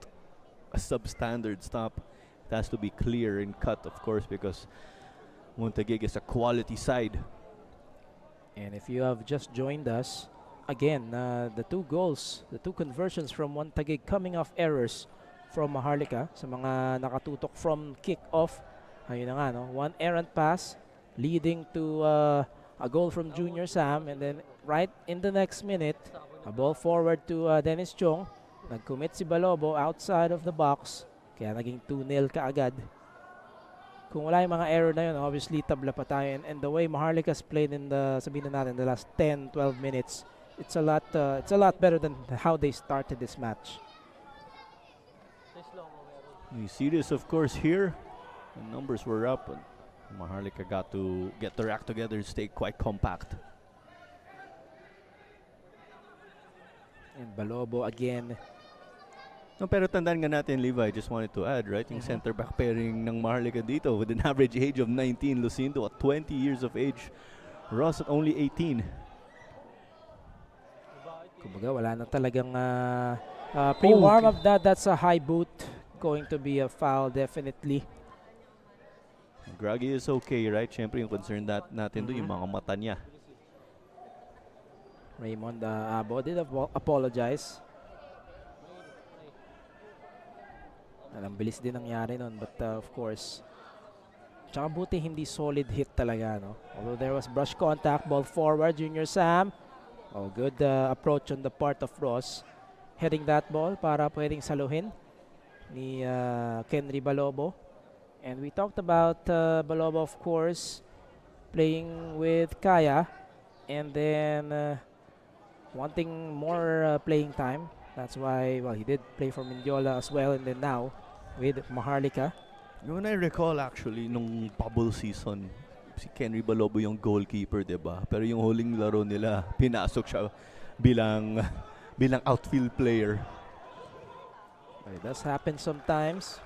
a substandard stop. It has to be clear and cut, of course, because Taguig is a quality side. And if you have just joined us, again, the two goals, the two conversions from Taguig coming off errors from Maharlika sa mga nakatutok from kick-off. Ayun na nga, no? One errant pass leading to a goal from Junior Sam, and then right in the next minute, a ball forward to Dennis Chong. Nag-commit si Balobo outside of the box, kaya naging 2-0 kaagad. Kung wala yung mga error na yun, obviously tabla pa tayo. And the way Maharlika's played in the, sabihin na natin, the last 10-12 minutes, it's a lot better than how they started this match. You see this, of course, here. The numbers were up, and Maharlika got to get their act together and stay quite compact. And Balobo again. No, pero tandaan nga natin, Levi, just wanted to add, right? Yung center back pairing ng Maharlika dito with an average age of 19. Lucindo at 20 years of age. Ross at only 18. Kumbaga, wala na talagang pre-warm up that's a high boot. Going to be a foul, definitely. Gragi is okay, right? Siyempre, yung concern natin doon, yung mga mata niya. Raymond Abo did apologize. Ang bilis din nangyari nun, but of course, tsaka buti hindi solid hit talaga, no? Although there was brush contact, ball forward, Junior Sam. Oh, good approach on the part of Ross. Heading that ball para pwedeng saluhin ni Kenry Balobo. And we talked about Balobo, of course, playing with Kaya and then wanting more playing time. That's why, well, he did play for Mindiola as well, and then now with Maharlika. When I recall actually, nung bubble season, si Kenry Balobo yung goalkeeper, diba? Pero yung huling laro nila, pinasok siya bilang outfield player. But it does happen sometimes.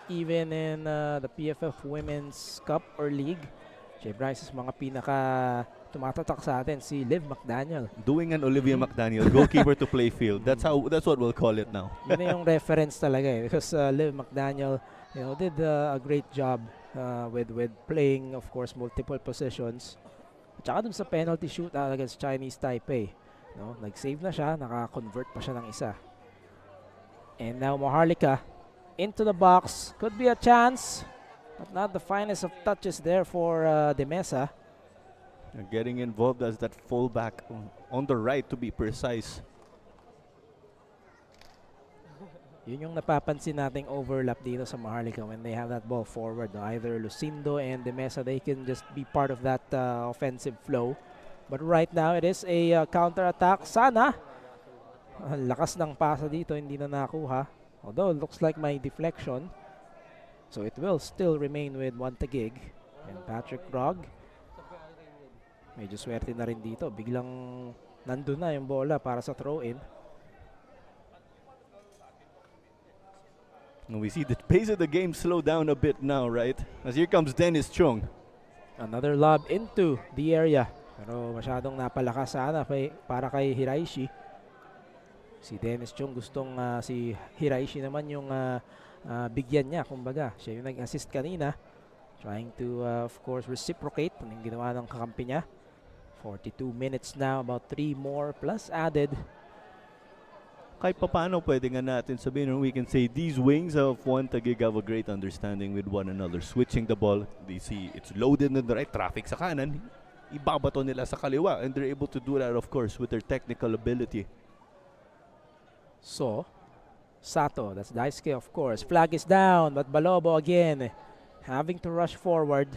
Even in the PFL Women's Cup or League. Jay Bryce is mga pinaka tumatatak sa atin, si Liv McDaniel. Doing an Olivia McDaniel, goalkeeper to play field. That's what we'll call it now. Yun na yung reference talaga eh. Because Liv McDaniel, you know, did a great job with playing, of course, multiple positions. At saka dun sa penalty shootout against Chinese Taipei. No? Nag-save na siya, naka-convert pa siya ng isa. And now Maharlika into the box. Could be a chance, but not the finest of touches there for De Mesa. Getting involved as that fullback on the right, to be precise. Yun yung napapansin nating overlap dito sa Maharlika when they have that ball forward. No? Either Lucindo and De Mesa, they can just be part of that offensive flow. But right now, it is a counter-attack. Sana, lakas ng pasa dito, hindi na nakuha. Although it looks like my deflection. So it will still remain with Taguig. And Patrick Rogg. Medyo swerte na rin dito. Biglang nandun na yung bola para sa throw-in. And we see the pace of the game slow down a bit now, right? As here comes Dennis Chong. Another lob into the area. Pero masyadong napalakas sana para kay Hiraishi. Si Dennis Chong gustong si Hiraishi naman yung bigyan niya. Kumbaga, siya yung nag-assist kanina. Trying to, of course, reciprocate. Ano yung ginawa ng kakampi niya. 42 minutes now, about 3 more plus added. Kahit paano pwede nga natin sabihin, we can say these wings of one Taguig have a great understanding with one another. Switching the ball, they see it's loaded in the right, traffic sa kanan, ibabato nila sa kaliwa, and they're able to do that, of course, with their technical ability. So, Sato, that's Daisuke, of course. Flag is down, but Balobo again having to rush forward.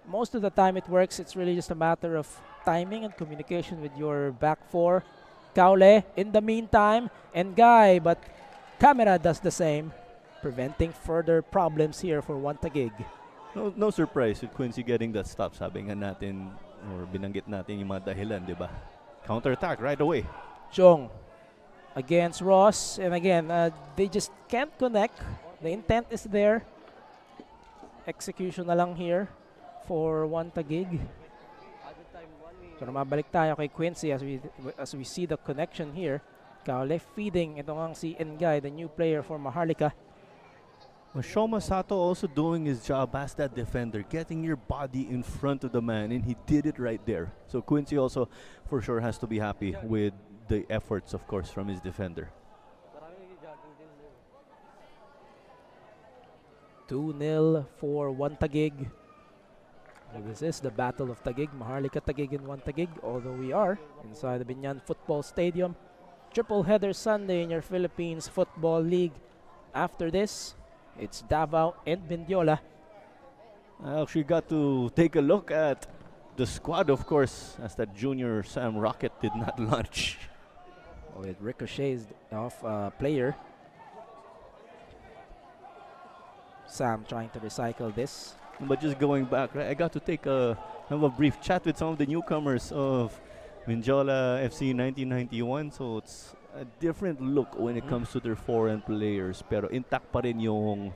Most of the time it works. It's really just a matter of timing and communication with your back four. Kaule in the meantime, and Guy, but Camera does the same, preventing further problems here for one Taguig. No surprise with Quincy getting that stop. Sabi nga natin, or binanggit natin yung mga dahilan, di ba? Counter-attack right away. Chong against Ross, and again, they just can't connect. The intent is there. Execution na lang here for one Taguig. So mabalik tayo kay Quincy as we see the connection here. Kaule feeding ito ngang si Engay, the new player for Maharlika. Well, Shoma Sato also doing his job as that defender, getting your body in front of the man, and he did it right there. So Quincy also for sure has to be happy with the efforts, of course, from his defender. 2-0 for one Taguig. This is the Battle of Taguig, Maharlika Taguig and one Taguig, although we are inside the Binyan Football Stadium. Triple header Sunday in your Philippines Football League. After this, it's Davao and Bindiola. I actually got to take a look at the squad, of course, as that junior Sam Rocket did not launch. Oh, it ricochets off a player. Sam trying to recycle this. But just going back, right, I got to have a brief chat with some of the newcomers of Minjola FC 1991. So it's a different look when it comes to their foreign players. Pero intact pa rin yung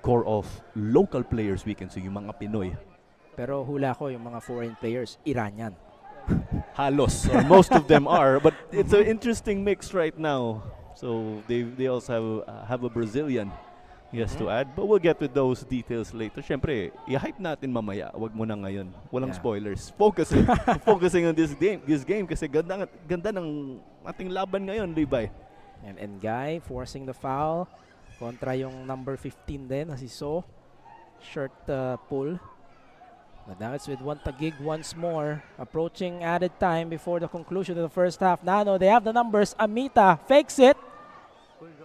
core of local players, we can say, yung mga Pinoy. Pero hula ko yung mga foreign players, Iranian. Halos, or most of them are. But it's an interesting mix right now. So they also have a Brazilian. Yes, to add. But we'll get to those details later. Siyempre, i-hype natin mamaya. Wag mo na ngayon. Walang spoilers. Focusing on this game kasi ganda ng ating laban ngayon, Levi. And Guy forcing the foul kontra yung number 15 din, as you saw. Shirt pull. But now it's with one Taguig once more. Approaching added time before the conclusion of the first half. Nano, they have the numbers. Amita fakes it.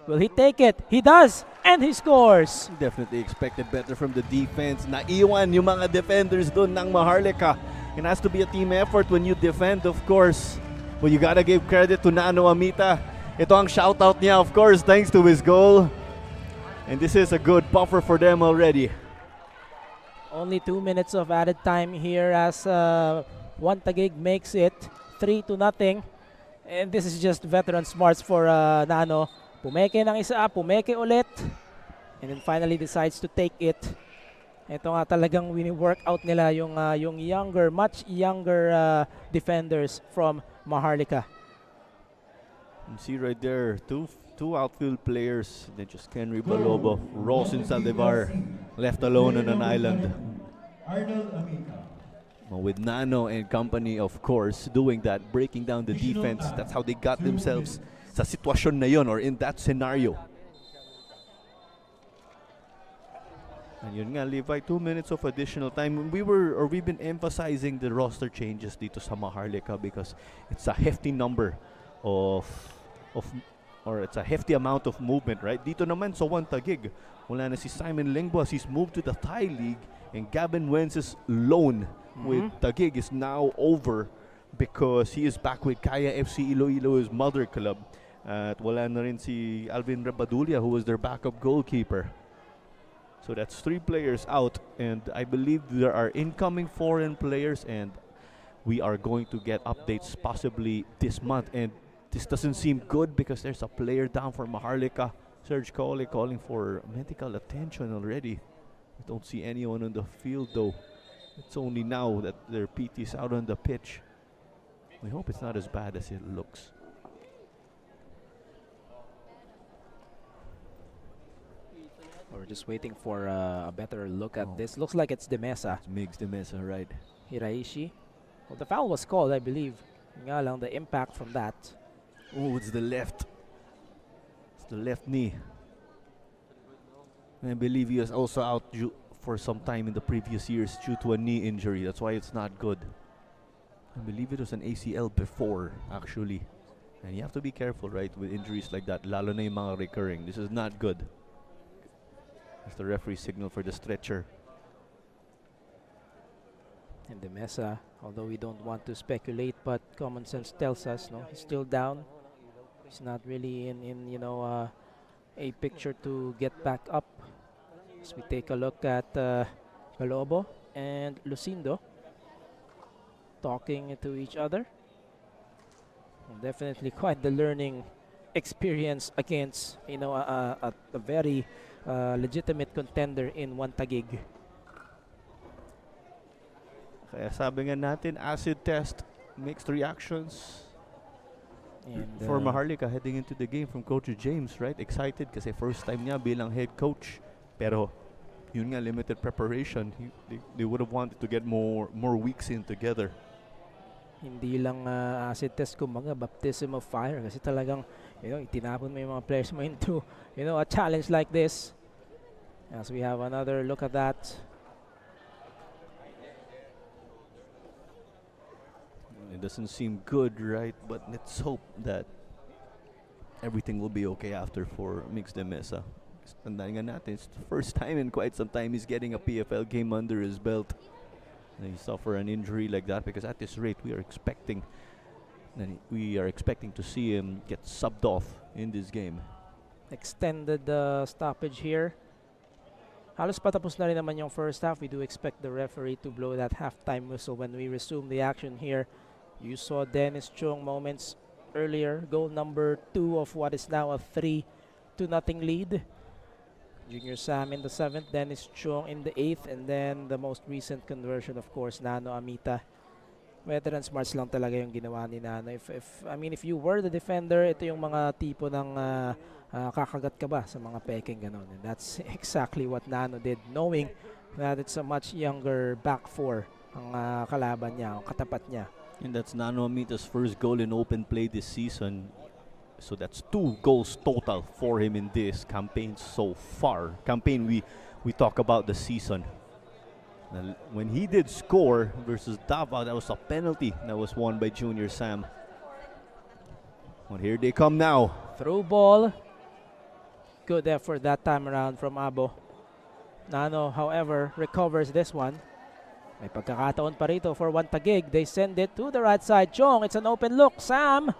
Will he take it? He does! And he scores! Definitely expected better from the defense. Naiwan yung mga defenders doon ng Maharlika. It has to be a team effort when you defend, of course. But you gotta give credit to Nano Amita. Ito ang shoutout niya, of course, thanks to his goal. And this is a good buffer for them already. Only 2 minutes of added time here as one Taguig makes it 3-0. And this is just veteran smarts for Nano. Pumeke ng isa, pumeke ulit. And then finally decides to take it. Ito nga talagang wini-workout nila yung much younger defenders from Maharlika. You see right there, two outfield players. Then just Henry Balobo, Ross and Saldivar left alone on an island. With Nano and company, of course, doing that, breaking down the defense. That's how they got themselves sa sitwasyon na yun, or in that scenario. And yun nga, Levi, 2 minutes of additional time. We've been emphasizing the roster changes dito sa Maharlika because it's a hefty number or it's a hefty amount of movement, right? Dito naman sa one Taguig, wala na si Simon Lengbuas. He's moved to the Thai League, and Gavin Wentz's loan with Taguig is now over because he is back with Kaya FC Iloilo, his mother club. At wala na rin si Alvin Rebadulia, who was their backup goalkeeper. So that's 3 players out, and I believe there are incoming foreign players, and we are going to get updates possibly this month. And this doesn't seem good because there's a player down for Maharlika. Serge Cole calling for medical attention already. I don't see anyone on the field though. It's only now that their PT is out on the pitch. We hope it's not as bad as it looks. We're just waiting for a better look at this. Looks like it's Demesa. It's Migs de Mesa, right? Hiraishi. Well, the foul was called, I believe. Nga lang, the impact from that. Oh, it's the left. It's the left knee. I believe he was also out for some time in the previous years due to a knee injury. That's why it's not good. I believe it was an ACL before, actually. And you have to be careful, right, with injuries like that. Lalo na yung mga recurring. This is not good. That's the referee signal for the stretcher. And the Mesa, although we don't want to speculate, but common sense tells us, no, he's still down. He's not really in a picture to get back up. As we take a look at Galobo and Lucindo talking to each other. And definitely quite the learning experience against, a very legitimate contender in Taguig. Kaya sabi nga natin, acid test, mixed reactions. And For Maharlika heading into the game from Coach James, right? Excited kasi first time niya bilang head coach. Pero yun nga, limited preparation. They would have wanted to get more weeks in together. hindi lang acid test, kumbaga baptism of fire, kasi talagang itinapon mo yung mga players mo into a challenge like this. As we have another look at that. It doesn't seem good, right? But let's hope that everything will be okay after for Mix de Mesa. Tandaan nga natin, it's the first time in quite some time he's getting a PFL game under his belt. And he suffer an injury like that, because at this rate we are expecting to see him get subbed off in this game. Extended stoppage here. Halos patapos na rin naman yung first half. We do expect the referee to blow that halftime whistle when we resume the action here. You saw Dennis Chung moments earlier. Goal number 2 of what is now a 3-0 lead. Junior Sam in the 7th, Dennis Chung in the 8th, and then the most recent conversion, of course, Nano Amita. Veteran smarts lang talaga yung ginawa ni Nano. If you were the defender, ito yung mga tipo ng kakagat ka ba sa mga peking ganon. And that's exactly what Nano did, knowing that it's a much younger back four ang kalaban niya, ang katapat niya. And that's Nano Amita's first goal in open play this season. So that's 2 goals total for him in this campaign so far. We talk about the season. Now, when he did score versus Davao, that was a penalty that was won by Junior Sam. Well, here they come now. Through ball. Good effort that time around from Abo. Nano, however, recovers this one. May pagkakataon pa rito for Taguig. They send it to the right side. Chong, it's an open look. Sam.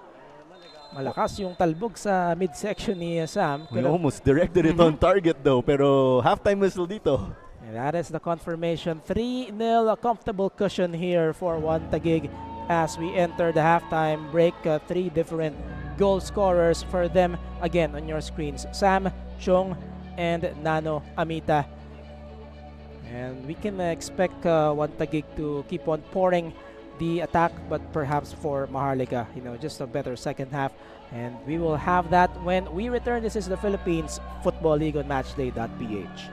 Malakas yung talbog sa midsection ni Sam. We almost directed it on target though, pero halftime whistle dito. And that is the confirmation. 3-0, a comfortable cushion here for Taguig as we enter the halftime break. 3 different goal scorers for them. Again, on your screens, Sam, Chong, and Nano Amita. And we can expect Taguig to keep on pouring the attack, but perhaps for Maharlika, just a better second half. And we will have that when we return. This is the Philippines Football League on matchday.ph.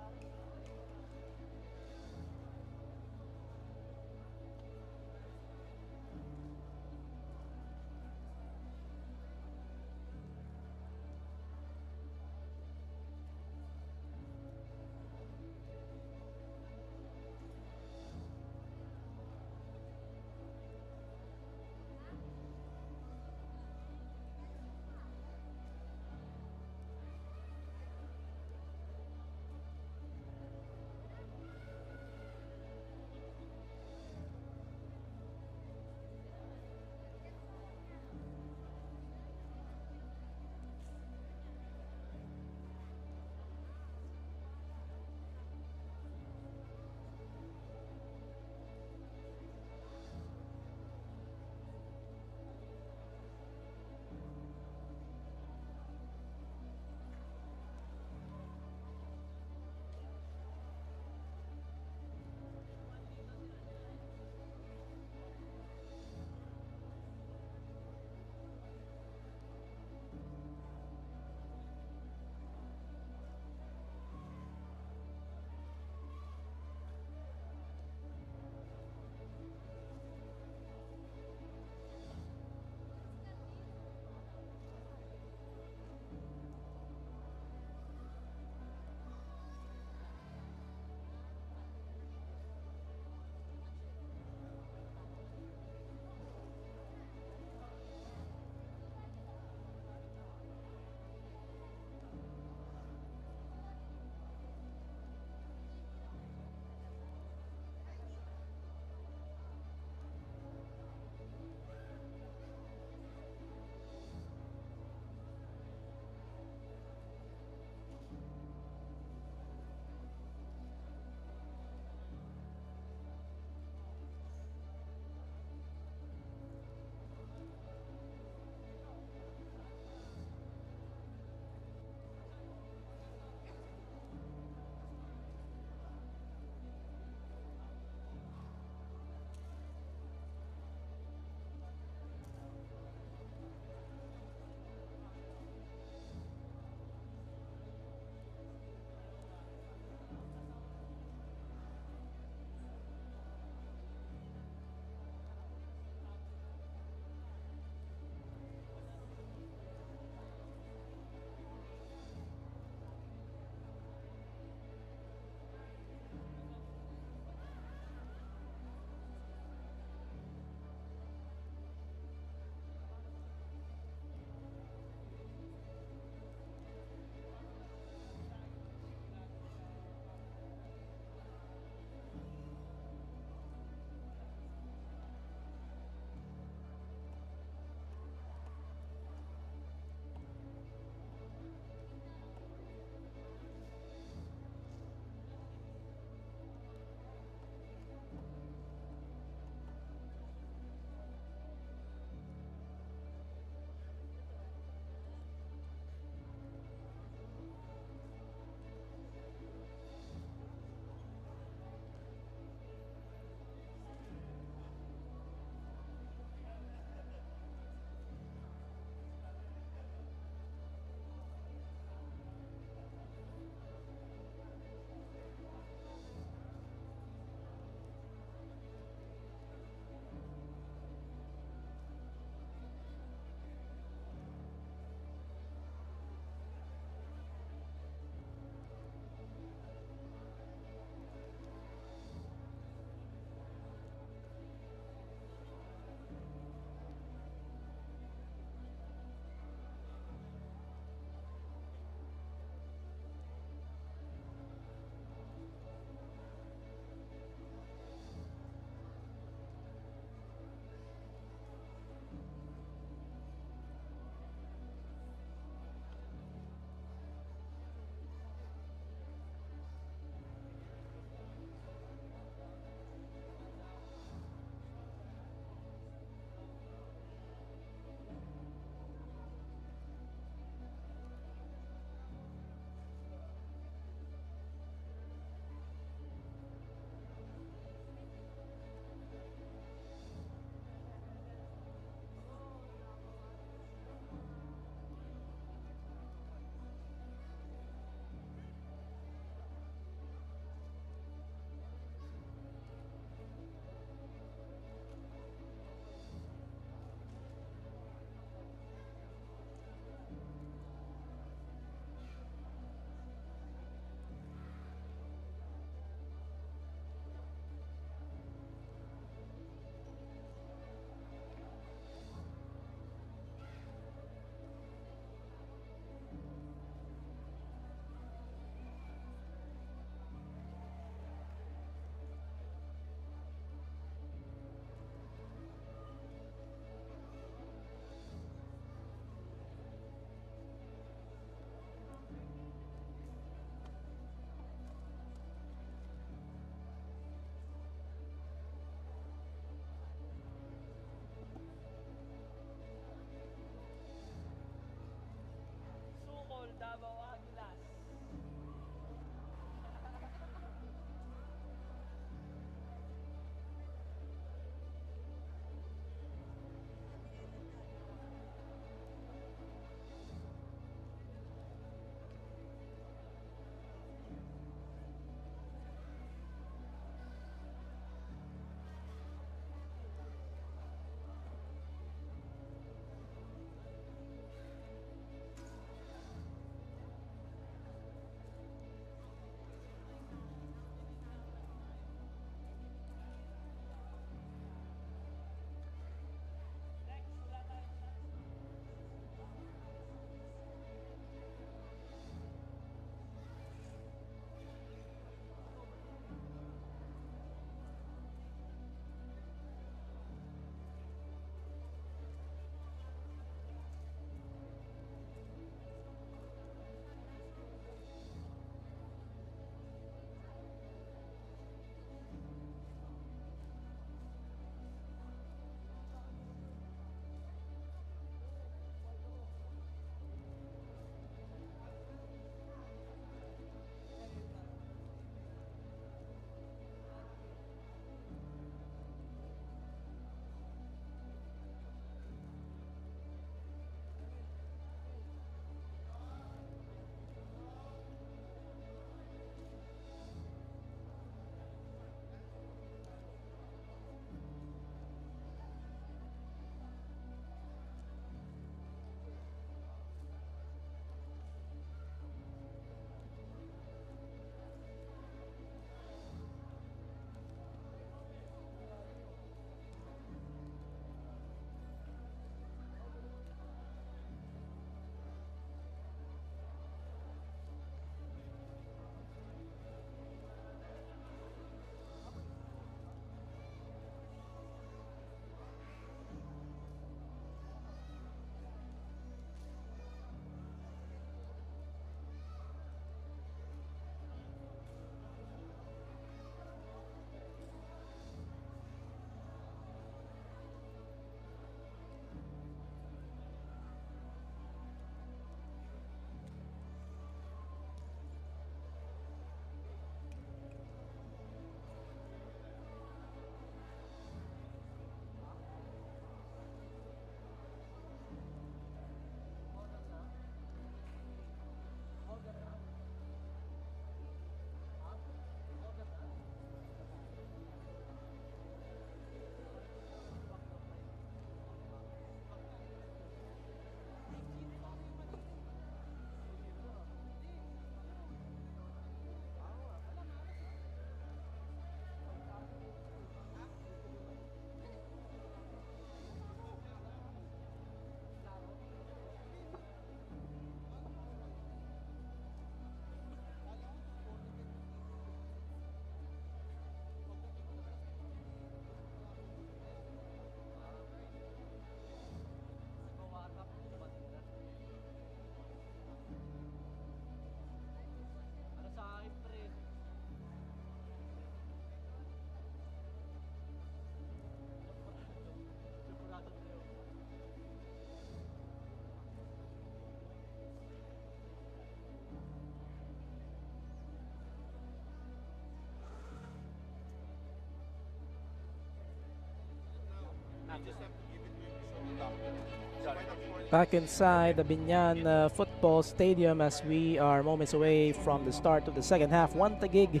Back inside the Binyan Football Stadium as we are moments away from the start of the second half. One Taguig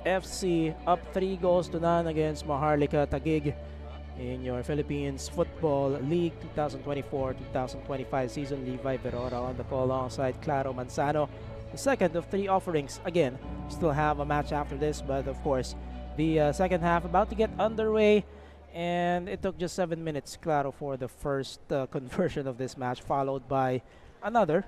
FC up 3-0 against Maharlika Taguig in your Philippines Football League 2024-2025 season. Levi Verora on the call alongside Claro Manzano. The second of three offerings. Again, we still have a match after this, but of course, the second half about to get underway. And it took just 7 minutes, Claro, for the first conversion of this match, followed by another.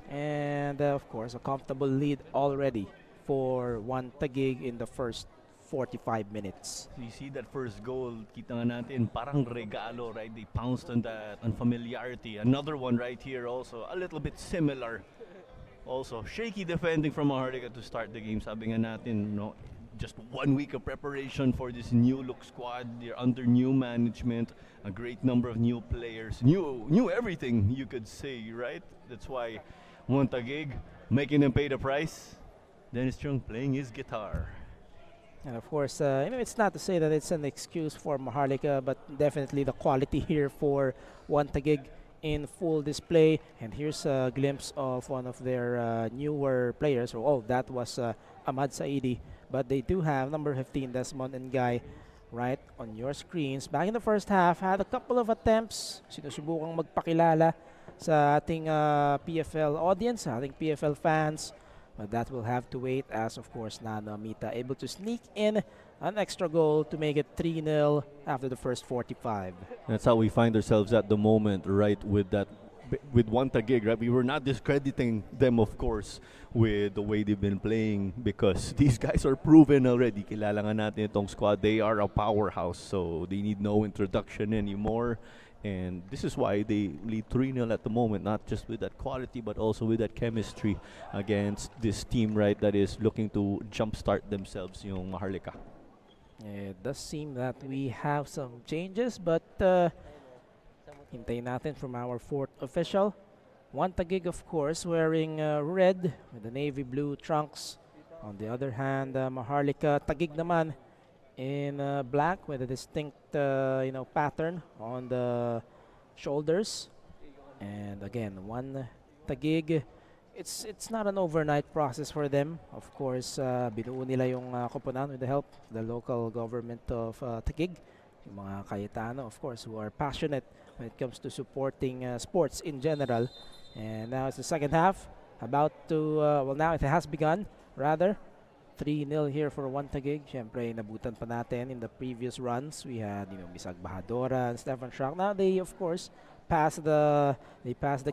And of course, a comfortable lead already for one Taguig in the first 45 minutes. So you see that first goal, kita nga natin, parang regalo, right? They pounced on that unfamiliarity. Another one right here also, a little bit similar. Also, shaky defending from Maharlika to start the game. Sabi nga natin, no, just 1 week of preparation for this new look squad. They're under new management, a great number of new players, new everything, you could say, right? That's why one Taguig making them pay the price. Dennis Chung playing his guitar. And of course, it's not to say that it's an excuse for Maharlika, but definitely the quality here for one Taguig in full display. And here's a glimpse of one of their newer players. Oh, that was Ahmad Saidi. But they do have number 15, Desmond Ngay, right on your screens. Back in the first half, had a couple of attempts. Sinusubukang magpakilala sa ating PFL audience, sa ating PFL fans. But that will have to wait as, of course, Nano Amita able to sneak in an extra goal to make it 3-0 after the first 45. That's how we find ourselves at the moment, right? With one Taguig, right? We were not discrediting them, of course, with the way they've been playing because these guys are proven already. Kilala nga natin itong squad. They are a powerhouse, so they need no introduction anymore. And this is why they lead 3-0 at the moment, not just with that quality, but also with that chemistry against this team, right, that is looking to jumpstart themselves, yung Maharlika. It does seem that we have some changes, but hintayin natin from our fourth official. One Taguig, of course, wearing red with the navy blue trunks. On the other hand, Maharlika Taguig naman in black with a distinct pattern on the shoulders. And again, one Taguig, it's not an overnight process for them. Of course, binuo nila yung koponan with the help of the local government of Taguig, yung mga Cayetano, of course, who are passionate when it comes to supporting sports in general. And now it's the second half, about to, now it has begun, rather. 3-0 here for one Taguig. Siyempre, nabutan pa natin in the previous runs. We had, Bisag Bahadora and Stefan Schrock. Now they, of course, pass the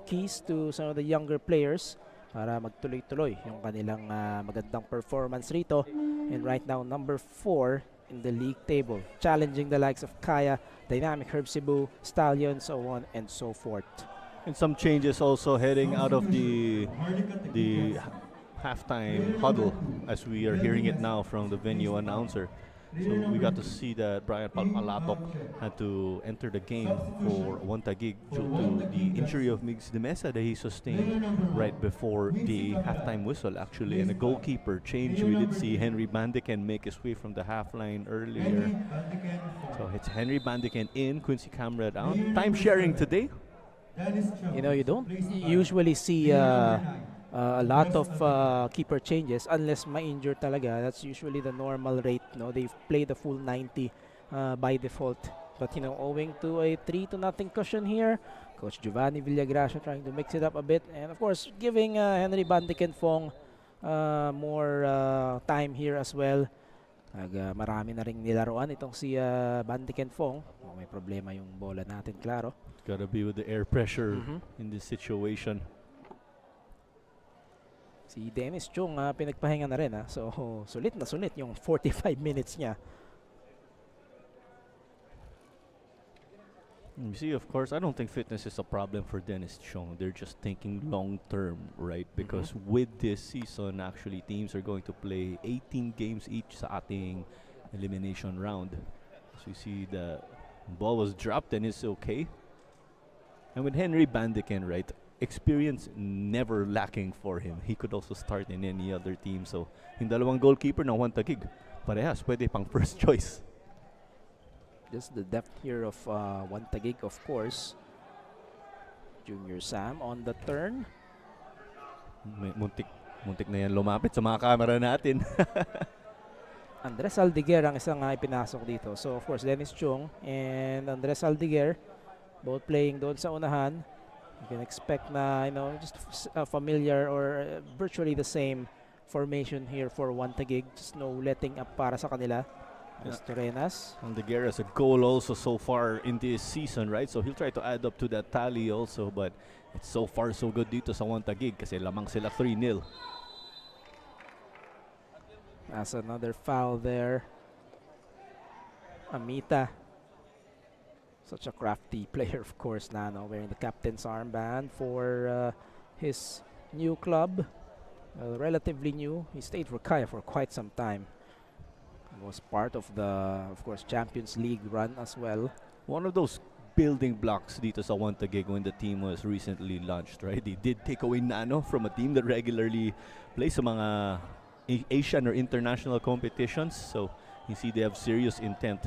keys to some of the younger players para magtuloy-tuloy yung kanilang magandang performance rito. And right now, number 4 in the league table, challenging the likes of Kaya, Dynamic Herb Cebu, Stallion, so on and so forth. And some changes also heading out of the halftime huddle as we are hearing it now from the venue announcer. So we got to see that Brian Palpalatok had to enter the game for one Taguig due to the injury of Migs de Mesa that he sustained right before the halftime whistle, actually. And a goalkeeper change. We did see Henry Bandican make his way from the half line earlier. So it's Henry Bandican in, Quincy Camrad out. Time sharing today. You don't usually see a lot of keeper changes unless ma-injure talaga. That's usually the normal rate. They play the full 90 by default. But owing to a 3-0 cushion here, Coach Giovanni Villagracia trying to mix it up a bit, and of course giving Henry Bandican Fong more time here as well. Marami na ring nilaruan itong si Bandican Fong. May problema yung bola natin, klaro. Gotta be with the air pressure in this situation. Si Dennis Chung pinagpahinga na rin. So sulit na sulit yung 45 minutes niya. You see, of course, I don't think fitness is a problem for Dennis Chung. They're just thinking long term, right? Because with this season, actually, teams are going to play 18 games each sa ating elimination round. So you see the ball was dropped and it's okay. And with Henry Bandican, right? Experience never lacking for him. He could also start in any other team. So, yung dalawang goalkeeper ng one Taguig, parehas, pwede pang first choice. Just the depth here of one Taguig, of course. Junior Sam on the turn. Muntik na yan lumapit sa mga camera natin. Andres Aldiguer ang isang ipinasok dito. So of course Dennis Chung and Andres Aldiguer both playing doon sa unahan. You can expect na just familiar or virtually the same formation here for one Taguig. Just no letting up para sa kanila. Torenas. Aldiguer has a goal also so far in this season, right? So he'll try to add up to that tally also, but it's so far so good dito sa one Taguig kasi lamang sila 3-0. That's another foul there. Amita. Such a crafty player, of course, Nano, wearing the captain's armband for his new club. Relatively new. He stayed for Kaya for quite some time. Was part of the, of course, Champions League run as well. One of those building blocks dito sa one Taguig when the team was recently launched, right? They did take away Nano from a team that regularly plays sa mga Asian or international competitions. So you see they have serious intent.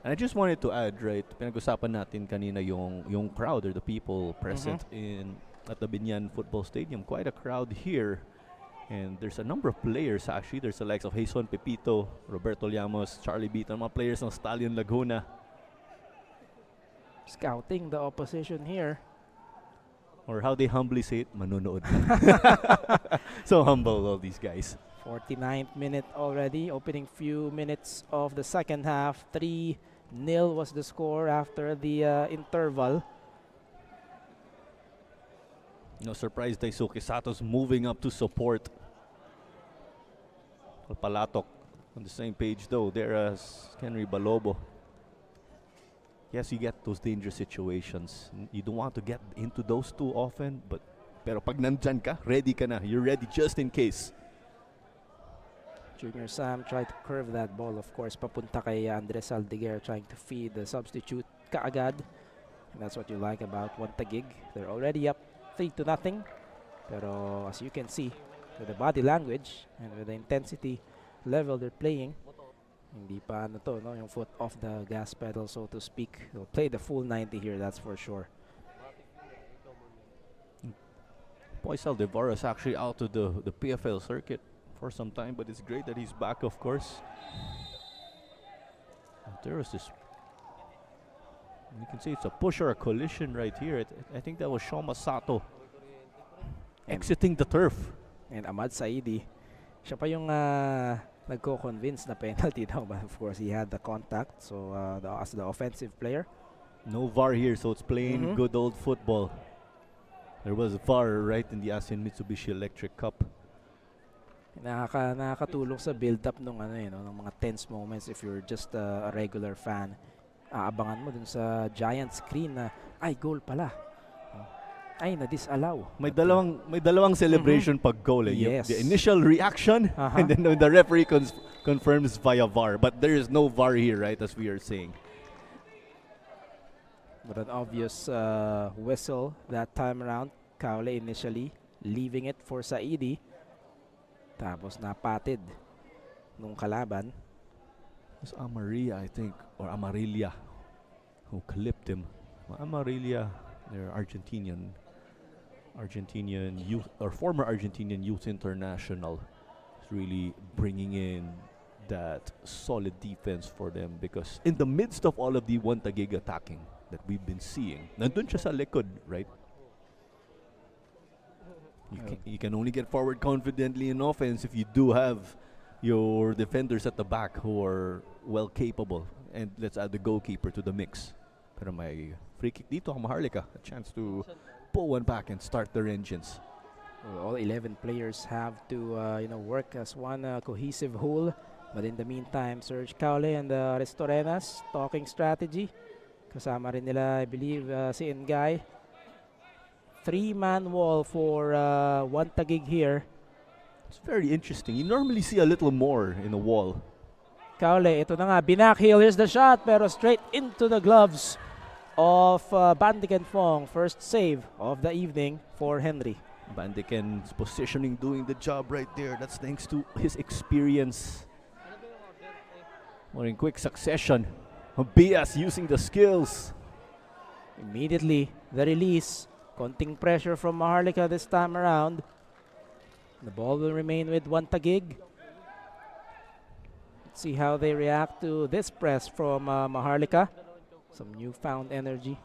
And I just wanted to add, right, pinag-usapan natin kanina yung crowd or the people present at the Binyan Football Stadium. Quite a crowd here. And there's a number of players actually. There's the likes of Jason Pepito, Roberto Llamos, Charlie Beaton, mga players ng Stallion Laguna. Scouting the opposition here. Or how they humbly say it, manonood. So humble, all these guys. 49th minute already, opening few minutes of the second half. 3-0 was the score after the interval. No surprise, Daisuke Sato's moving up to support. Palatok on the same page though, there as Henry Balobo. Yes, you get those dangerous situations. You don't want to get into those too often, pero pag nandyan ka, ready ka na. You're ready just in case. Junior Sam tried to curve that ball, of course, papunta kay Andres Aldiguer, trying to feed the substitute kaagad. And that's what you like about one Taguig. They're already up 3-0. Pero as you can see, with the body language and with the intensity level they're playing, hindi pa yung foot off the gas pedal, so to speak. They'll play the full 90 here, that's for sure. Poisal Devara is actually out of the PFL circuit for some time, but it's great that he's back, of course. And there was this, you can see it's a push or a collision right here. I think that was Shoma Sato exiting the turf. And Ahmad Saidi, siya pa yung nagko-convince na penalty daw, but of course he had the contact, so as the offensive player. No VAR here, so it's plain good old football. There was a VAR right in the ASEAN Mitsubishi Electric Cup. Nakakatulong sa build-up ng ng mga tense moments if you're just a regular fan. Aabangan mo dun sa giant screen na ay goal pala. Ay na-disallow. May dalawang celebration pag goal. Yes. The initial reaction and then the referee confirms via VAR, but there is no VAR here, right, as we are saying. But an obvious whistle that time around. Kaole initially leaving it for Saidi. Tapos napatid nung kalaban. It was Amaria, I think, or Amarilia, who clipped him. Amarilia, they're Argentinian youth, or former Argentinian youth international. Is really bringing in that solid defense for them, because in the midst of all of the one Taguig attacking that we've been seeing, nandun siya sa likod, right? You can only get forward confidently in offense if you do have your defenders at the back who are well capable. And let's add the goalkeeper to the mix. Pero may free kick dito ang Maharlika. A chance to pull one back and start their engines. Well, all 11 players have to work as one cohesive whole. But in the meantime, Serge Caule and Restorenas talking strategy. Kasama rin nila, I believe, si Ngay. 3-man wall for one Taguig here. It's very interesting. You normally see a little more in a wall. Caule, ito na nga, binakhil. Here's the shot, pero straight into the gloves of Bandiken Fong. First save of the evening for Henry. Bandiken's positioning doing the job right there. That's thanks to his experience. More in quick succession. Bias using the skills. Immediately, the release. Konting pressure from Maharlika this time around. The ball will remain with one Taguig. Let's see how they react to this press from Maharlika. Some newfound energy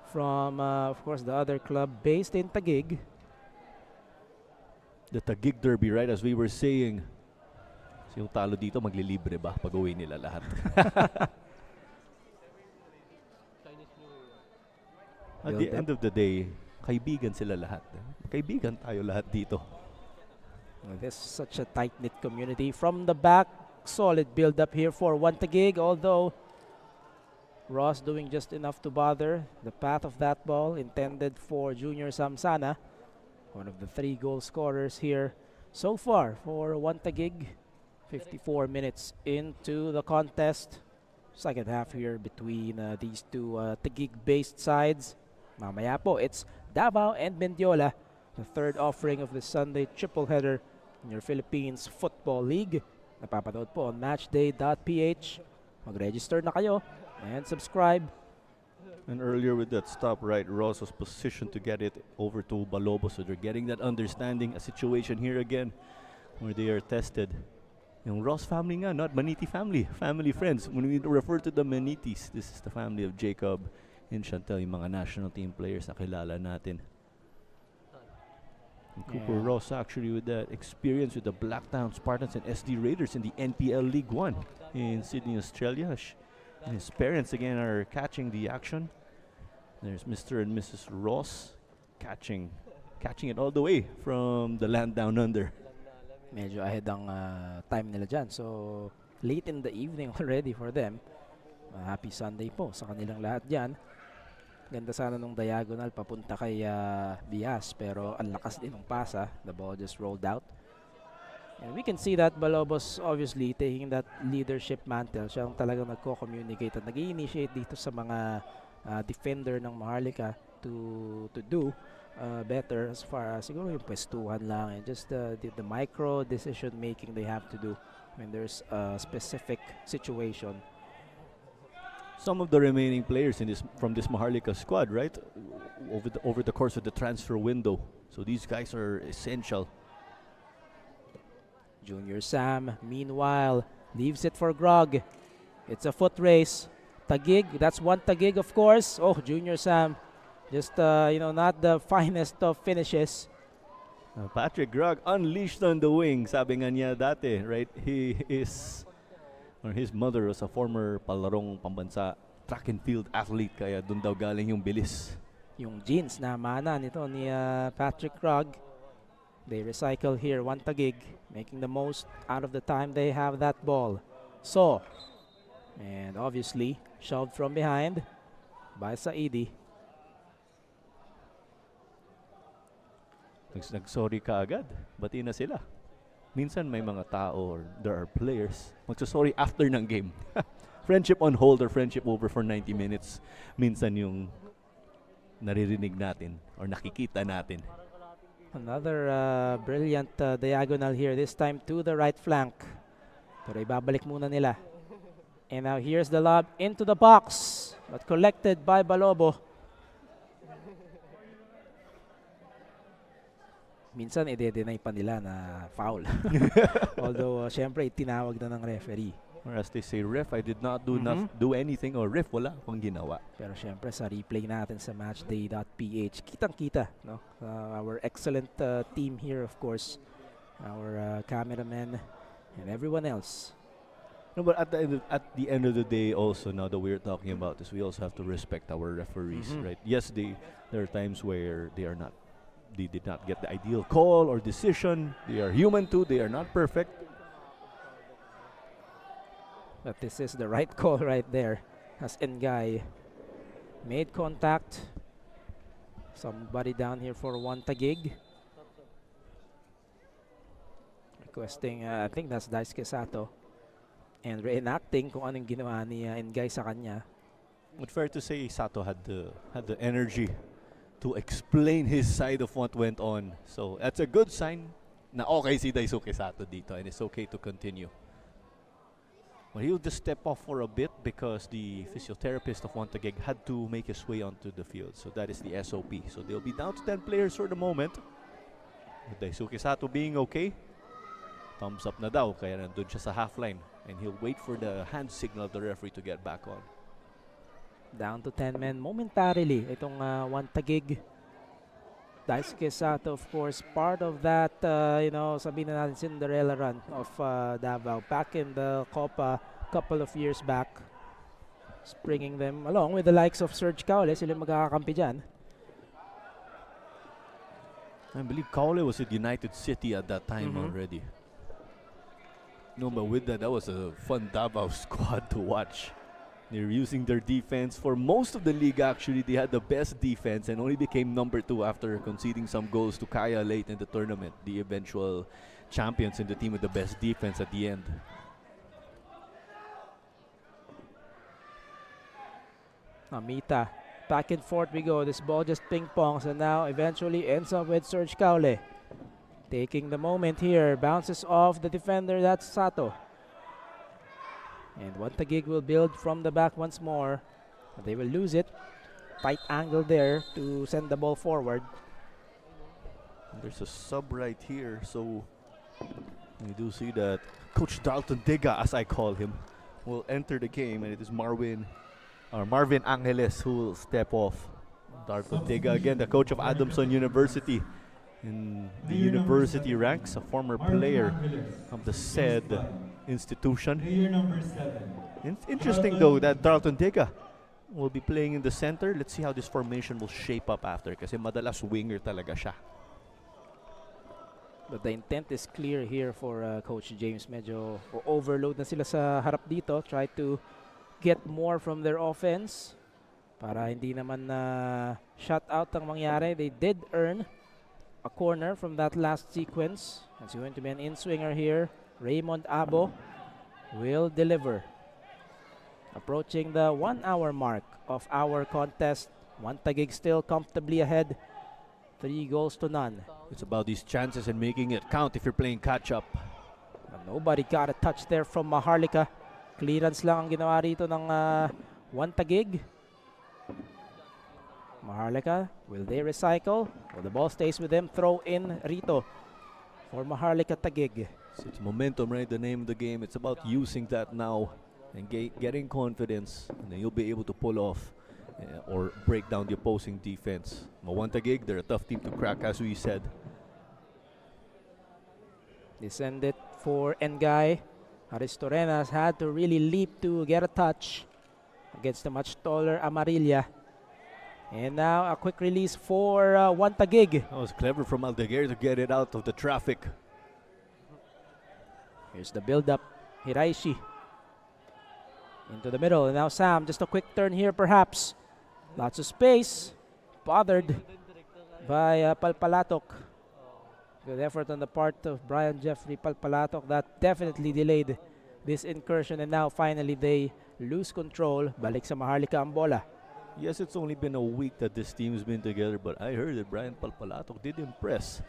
from, of course, the other club based in Taguig. The Taguig Derby, right? As we were saying. So yung talo dito, maglilibre ba pag uwi nila lahat? At the end of the day, kaibigan sila lahat. Kaibigan tayo lahat dito. Well, this is such a tight-knit community. From the back, solid build-up here for one Taguig, although Ross doing just enough to bother. The path of that ball intended for Junior Samsana, one of the 3 goal scorers here so far for one Taguig. 54 minutes into the contest. Second half here between these two Taguig-based sides. Mamaya po, it's Davao and Mendiola, the third offering of the Sunday triple header in your Philippines Football League. Napapanood po on matchday.ph. Mag-register na kayo and subscribe. And earlier with that stop, right, Ross was positioned to get it over to Balobo, so they're getting that understanding. A situation here again where they are tested. Yung Ross family nga, not Maniti family, family friends. When we refer to the Manitis, this is the family of Jacob and Chantel, yung mga national team players na kilala natin. And Cooper Ross actually with that experience with the Blacktown Spartans and SD Raiders in the NPL League 1 in Sydney, Australia. And his parents again are catching the action. There's Mr. and Mrs. Ross catching it all the way from the land down under. Medyo ahead ang time nila dyan. So, late in the evening already for them. Happy Sunday po sa kanilang lahat dyan. Ganda sana nung diagonal papunta kay Bias, pero ang lakas din ng pasa. The ball just rolled out. And we can see that Balobos obviously taking that leadership mantle. Siya ang talagang nagko-communicate at nag-i-initiate dito sa mga defender ng Maharlika to do better as far as siguro yung pwestuhan lang and just the micro decision making they have to do when there's a specific situation. Some of the remaining players from this Maharlika squad, right, over the course of the transfer window. So these guys are essential. Junior Sam, meanwhile, leaves it for Grog. It's a foot race. Taguig, that's one Taguig, of course. Oh, Junior Sam, just, not the finest of finishes. Patrick Grog unleashed on the wing, sabi nga niya dati, right? His mother was a former palarong pambansa track and field athlete, kaya dun daw galing yung bilis. Yung jeans na mana nito ni Patrick Grog. They recycle here, one Taguig, making the most out of the time they have that ball. So, and obviously, shoved from behind by Saidi. Nag-sorry ka agad, bati na sila. Minsan may mga tao or there are players magsasorry after ng game. Friendship on hold or friendship over for 90 minutes. Minsan yung naririnig natin or nakikita natin. Another brilliant diagonal here, this time to the right flank. Pero ibabalik muna nila. And now here's the lob into the box, but collected by Balobo. Minsan ide-deny pa nila na foul. Although syempre itinawag na ng referee. Or as they say, ref, I did not do anything, or ref, wala akong ginawa. Pero syempre sa replay natin sa matchday.ph, kitang-kita, no? Our excellent team here, of course. Our cameramen and everyone else. No, but at the end of the day, also now that we're talking about this, we also have to respect our referees, right? Yes, there are times where they did not get the ideal call or decision. They are human too. They are not perfect. But this is the right call right there. As Engay made contact. Somebody down here for one Taguig. Requesting, I think that's Daisuke Sato. And reenacting kung anong ginawa ni Engay sa kanya. But fair to say, Sato had the energy to explain his side of what went on. So that's a good sign na okay si Daisuke Sato dito and it's okay to continue. Well, he'll just step off for a bit because the physiotherapist of Taguig had to make his way onto the field. So that is the SOP. So they'll be down to 10 players for the moment. With Daisuke Sato being okay, thumbs up na daw, kaya nandun siya sa half line. And he'll wait for the hand signal of the referee to get back on. Down to 10 men momentarily. Itong Taguig. Daisuke Sato, of course, part of that, sabihin na natin Cinderella run of Davao back in the Copa couple of years back. Bringing them along with the likes of Serge Caule. Sila magkakakampi dyan. I believe Caule was at United City at that time already. No, but with that was a fun Davao squad to watch. They're using their defense. For most of the league, actually, they had the best defense and only became number 2 after conceding some goals to Kaya late in the tournament, the eventual champions and the team with the best defense at the end. Amita, back and forth we go. This ball just ping-pongs and now eventually ends up with Serge Caule. Taking the moment here, bounces off the defender, that's Sato. And Taguig will build from the back once more. They will lose it. Tight angle there to send the ball forward. There's a sub right here, so we do see that Coach Dalton Diga, as I call him, will enter the game, and it is Marvin Angeles who will step off. Dalton Diga, again, the coach of Adamson University in the university ranks, a former player of the said institution. It's interesting though that Dalton Diga will be playing in the center. Let's see how this formation will shape up after, kasi madalas winger talaga siya. But the intent is clear here for Coach James. Medyo overload na sila sa harap dito. Try to get more from their offense para hindi naman shut out ang mangyari. They did earn a corner from that last sequence. It's going to be an in-swinger here. Raymond Abo will deliver. Approaching the 1 hour mark of our contest. Taguig still comfortably ahead. 3-0. It's about these chances and making it count if you're playing catch-up. Nobody got a touch there from Maharlika. Clearance lang ang ginawa rito ng Taguig. Maharlika, will they recycle? Well, the ball stays with them. Throw in Rito for Maharlika Taguig. So it's momentum, right? The name of the game. It's about using that now and getting confidence, and then you'll be able to pull off or break down the opposing defense. Taguig, they're a tough team to crack, as we said. They send it for Engay. Aristorenas had to really leap to get a touch against the much taller Amarilla. And now a quick release for Taguig. That was clever from Aldeguer to get it out of the traffic. Here's the build-up. Hiraishi into the middle. And now Sam, just a quick turn here perhaps. Lots of space. Bothered by Palpalatok. Good effort on the part of Brian Jeffrey Palpalatok. That definitely delayed this incursion. And now finally they lose control. Balik sa Maharlika ang bola. Yes, it's only been a week that this team's been together, but I heard that Brian Palpalatok did impress.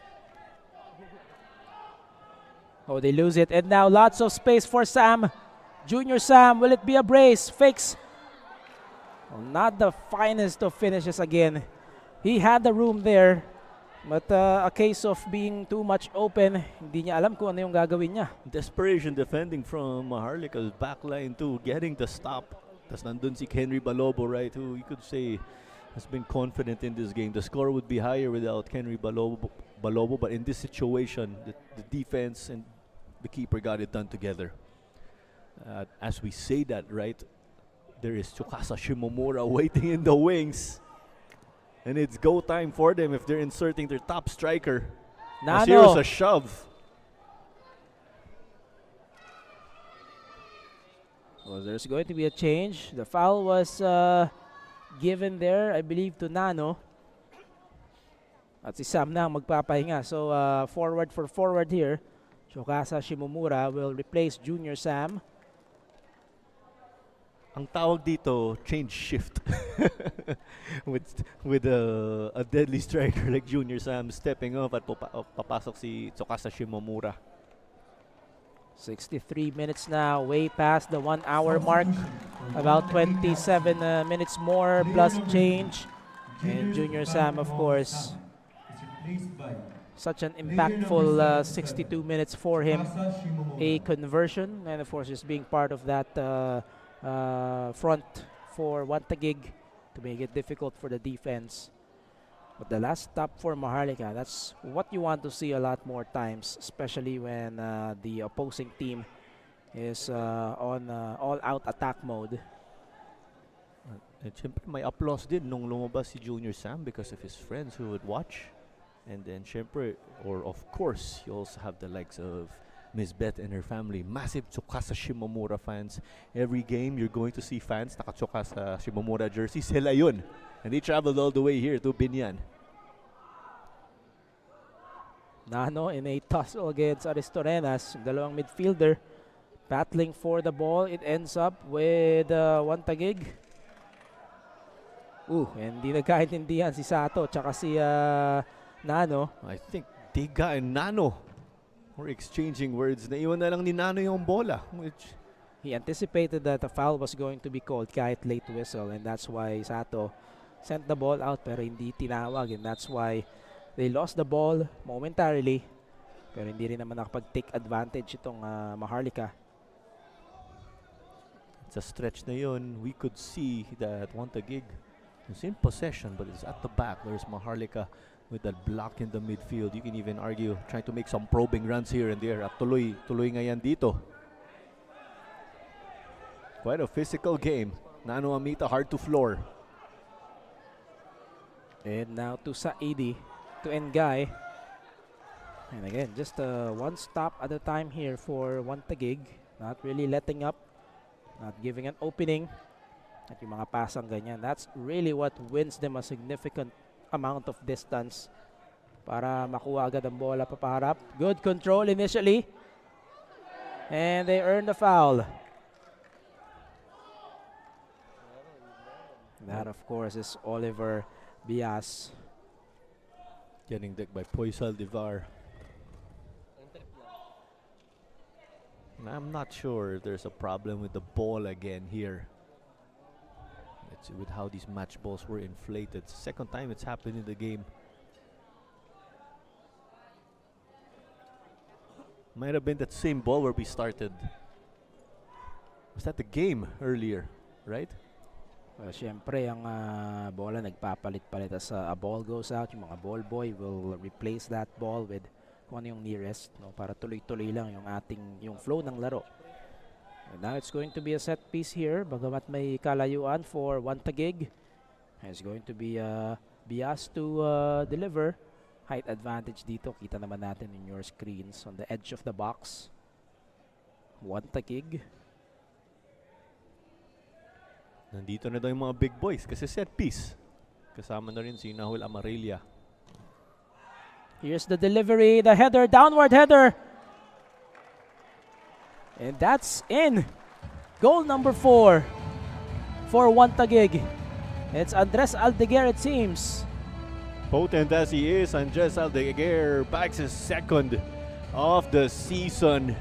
Oh, they lose it. And now lots of space for Sam. Junior Sam, will it be a brace? Fakes. Well, not the finest of finishes again. He had the room there, but a case of being too much open. Hindi niya alam kung ano yung gagawin niya. Desperation defending from Maharlika's backline too, getting the stop. Tas nandun si Henry Balobo, right, who you could say has been confident in this game. The score would be higher without Henry Balobo, but in this situation, the defense and the keeper got it done together. As we say that, right, there is Tsukasa Shimomura waiting in the wings. And it's go time for them if they're inserting their top striker. As here's a shove. Well, there's going to be a change. The foul was given there, I believe, to Nano. At si Sam na ang magpapahinga. So, forward for forward here. Tsukasa Shimomura will replace Junior Sam. Ang tawag dito, change shift. with a deadly striker like Junior Sam stepping off at papasok si Tsukasa Shimomura. 63 minutes now, way past the 1 hour mark. About 27 minutes more plus change. And Junior Sam, of course, such an impactful 62 minutes for him. A conversion, and of course, just being part of that front for Taguig to make it difficult for the defense. But the last stop for Maharlika, that's what you want to see a lot more times, especially when the opposing team is on all-out attack mode. At syempre may applause din nung lumabas si Junior Sam because of his friends who would watch. And then syempre, or of course, you also have the likes of Miss Beth and her family. Massive Tsukasa Shimomura fans. Every game, you're going to see fans nakatsuka sa Shimomura jersey. Sila yun. And they traveled all the way here to Binyan. Nano in a tussle against Aristorenas, dalawang midfielder battling for the ball. It ends up with Taguig. Hindi nagkaintindihan si Sato tsaka si Nano. I think Diga and Nano were exchanging words. Naiwan na lang ni Nano yung bola. Which he anticipated that a foul was going to be called kahit late whistle, and that's why Sato sent the ball out pero hindi tinawag, and that's why they lost the ball momentarily pero hindi rin naman nakapag-take advantage itong Maharlika. It's a stretch na yun. We could see that Taguig is in possession but it's at the back. There's Maharlika with that block in the midfield. You can even argue trying to make some probing runs here and there. At tuloy nga yan dito. Quite a physical game. Nano Amita hard to floor. And now to Saidi, to Engay. And again, just one stop at a time here for Taguig. Not really letting up, not giving an opening. At yung mga pasang ganyan, that's really what wins them a significant amount of distance para makuha agad ang bola papaharap. Good control initially. And they earn the foul. That, of course, is Oliver Bias. Getting decked by Poisal Divar. I'm not sure if there's a problem with the ball again here. It's with how these match balls were inflated. Second time it's happened in the game. Might have been that same ball where we started. Was that the game earlier, right? Well, syempre, ang bola nagpapalit-palit as a ball goes out. Yung mga ball boy will replace that ball with kung ano yung nearest, no, para tuloy-tuloy lang yung flow ng laro. And now it's going to be a set piece here. Bagamat may kalayuan for Taguig. It's going to be Bias to deliver. Height advantage dito. Kita naman natin in your screens on the edge of the box. Taguig. Nandito na daw yung mga big boys kasi set piece. Kasama na rin si Nahul Amarilla. Here's the delivery, the header, downward header. And that's in. Goal number 4 for Taguig. It's Andres Aldeguer, it seems. Potent as he is, Andres Aldeguer backs his second of the season.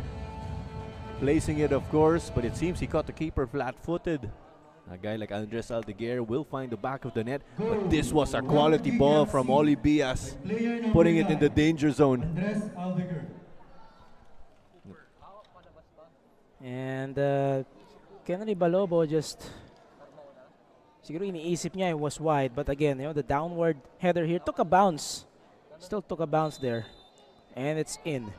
Placing it, of course, but it seems he caught the keeper flat-footed. A guy like Andres Aldeguer will find the back of the net, but this was a quality ball from Oli Bias, putting it in the danger zone. And Kennedy Balobo just siguro iniisip niya it was wide, but again, the downward header here took a bounce. Still took a bounce there. And it's in.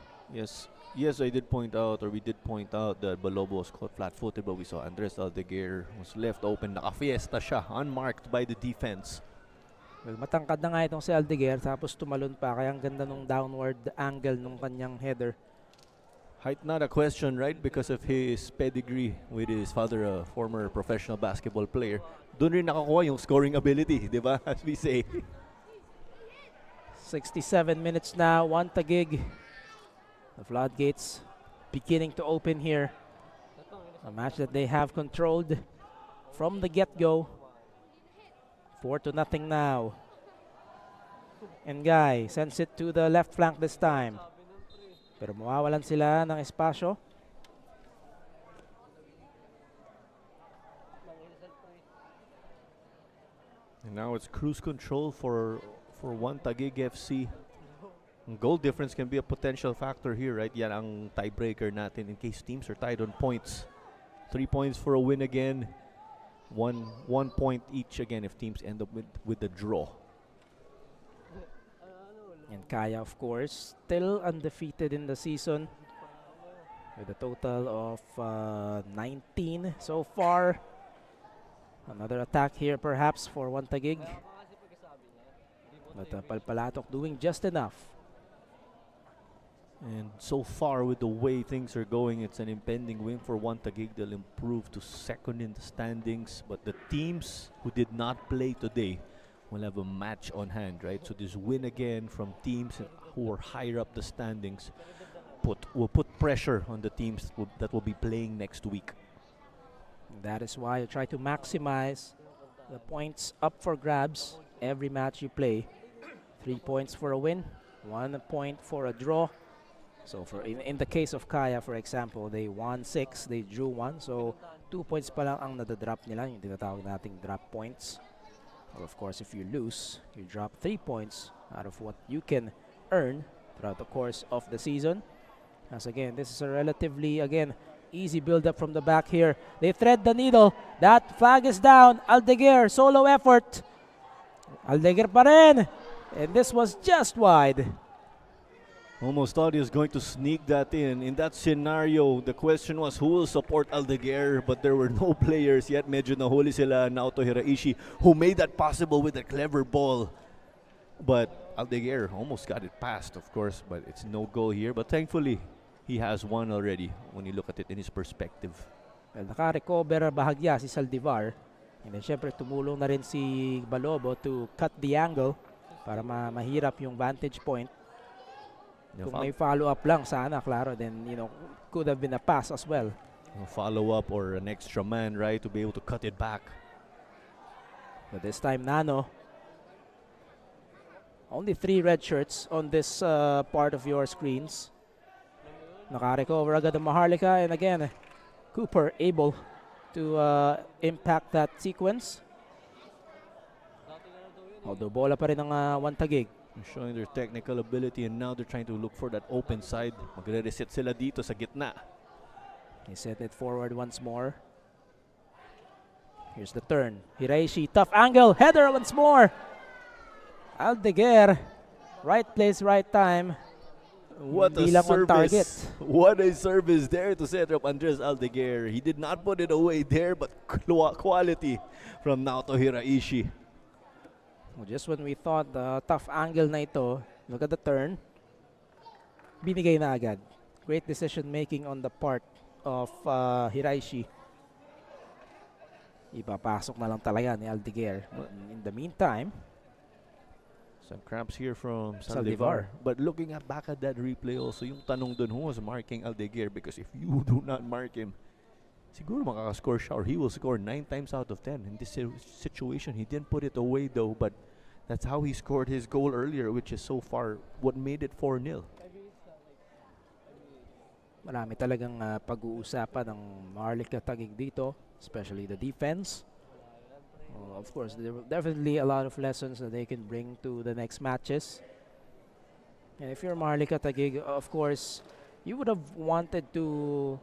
Yes, I did point out, or we did point out that Balobo was caught flat-footed, but we saw Andres Aldeguer was left open. Naka-fiesta siya, unmarked by the defense. Well, matangkad na nga itong si Aldeguer, tapos tumalon pa, kaya ang ganda nung downward angle nung kanyang header. Height not a question, right? Because of his pedigree with his father, a former professional basketball player. Doon rin nakakuha yung scoring ability, di ba? As we say. 67 minutes now, Taguig. The floodgates beginning to open here. A match that they have controlled from the get-go. 4-0 now. And Guy sends it to the left flank this time. Pero mawawalan sila ng espasyo. And now it's cruise control for one Taguig FC. Ang goal difference can be a potential factor here, right? Yan ang tiebreaker natin in case teams are tied on points. 3 points for a win again. One point each again if teams end up with the draw. And Kaya, of course, still undefeated in the season with a total of 19 so far. Another attack here perhaps for one Taguig. But Palpalatok doing just enough. And so far, with the way things are going, it's an impending win for one Taguig. They'll improve to second in the standings. But the teams who did not play today will have a match on hand, right? So this win again from teams who are higher up the standings will put pressure on the teams that will be playing next week. That is why you try to maximize the points up for grabs every match you play. 3 points for a win, 1 point for a draw. So for in the case of Kaya, for example, they won 6, they drew 1. So 2 points pa lang ang nadadrop nila, yung tinatawag nating drop points. Or of course, if you lose, you drop 3 points out of what you can earn throughout the course of the season. As again, this is a relatively, again, easy build-up from the back here. They thread the needle. That flag is down. Aldeguer, solo effort. Aldeguer pa rin. And this was just wide. Almost thought he was going to sneak that in. In that scenario, the question was who will support Aldeguer, but there were no players yet. Medyo nahuli sila Naoto Hiraishi, who made that possible with a clever ball. But Aldeguer almost got it past, of course, but it's no goal here. But thankfully, he has one already when you look at it in his perspective. Well, naka-recover bahagya si Saldivar. And then syempre tumulong na rin si Balobo to cut the angle para mahirap yung vantage point. Kung may follow-up lang sana, klaro, then, you know, could have been a pass as well. A follow-up or an extra man, right, to be able to cut it back. But this time, Nano. Only 3 red shirts on this part of your screens. Naka-recover agad ang Maharlika. And again, Cooper able to impact that sequence. Although bola pa rin ang one Taguig. Showing their technical ability, and now they're trying to look for that open side. Magre-reset sila dito sa gitna. He set it forward once more. Here's the turn. Hiraishi, tough angle, header once more. Aldeguer, right place, right time. What a Hindi lang on target. service. What a service there to set up Andres Aldeguer. He did not put it away there, but quality from Naoto Hiraishi. Well, just when we thought the tough angle na ito, look at the turn. Binigay na agad. Great decision making on the part of Hiraishi. Ipapasok na lang talaga ni Aldeguer. In the meantime, some cramps here from Saldivar. Saldivar. But looking back at that replay also, yung tanong dun, who was marking Aldeguer? Because if you do not mark him, siguro makakascore siya, or he will score 9 times out of 10. In this situation, he didn't put it away though, but that's how he scored his goal earlier, which is so far what made it 4-0. marami talagang pag-uusapan ng Maharlika Taguig dito, especially the defense. Of course, there are definitely a lot of lessons that they can bring to the next matches. And if you're Maharlika Taguig, of course, you would have wanted to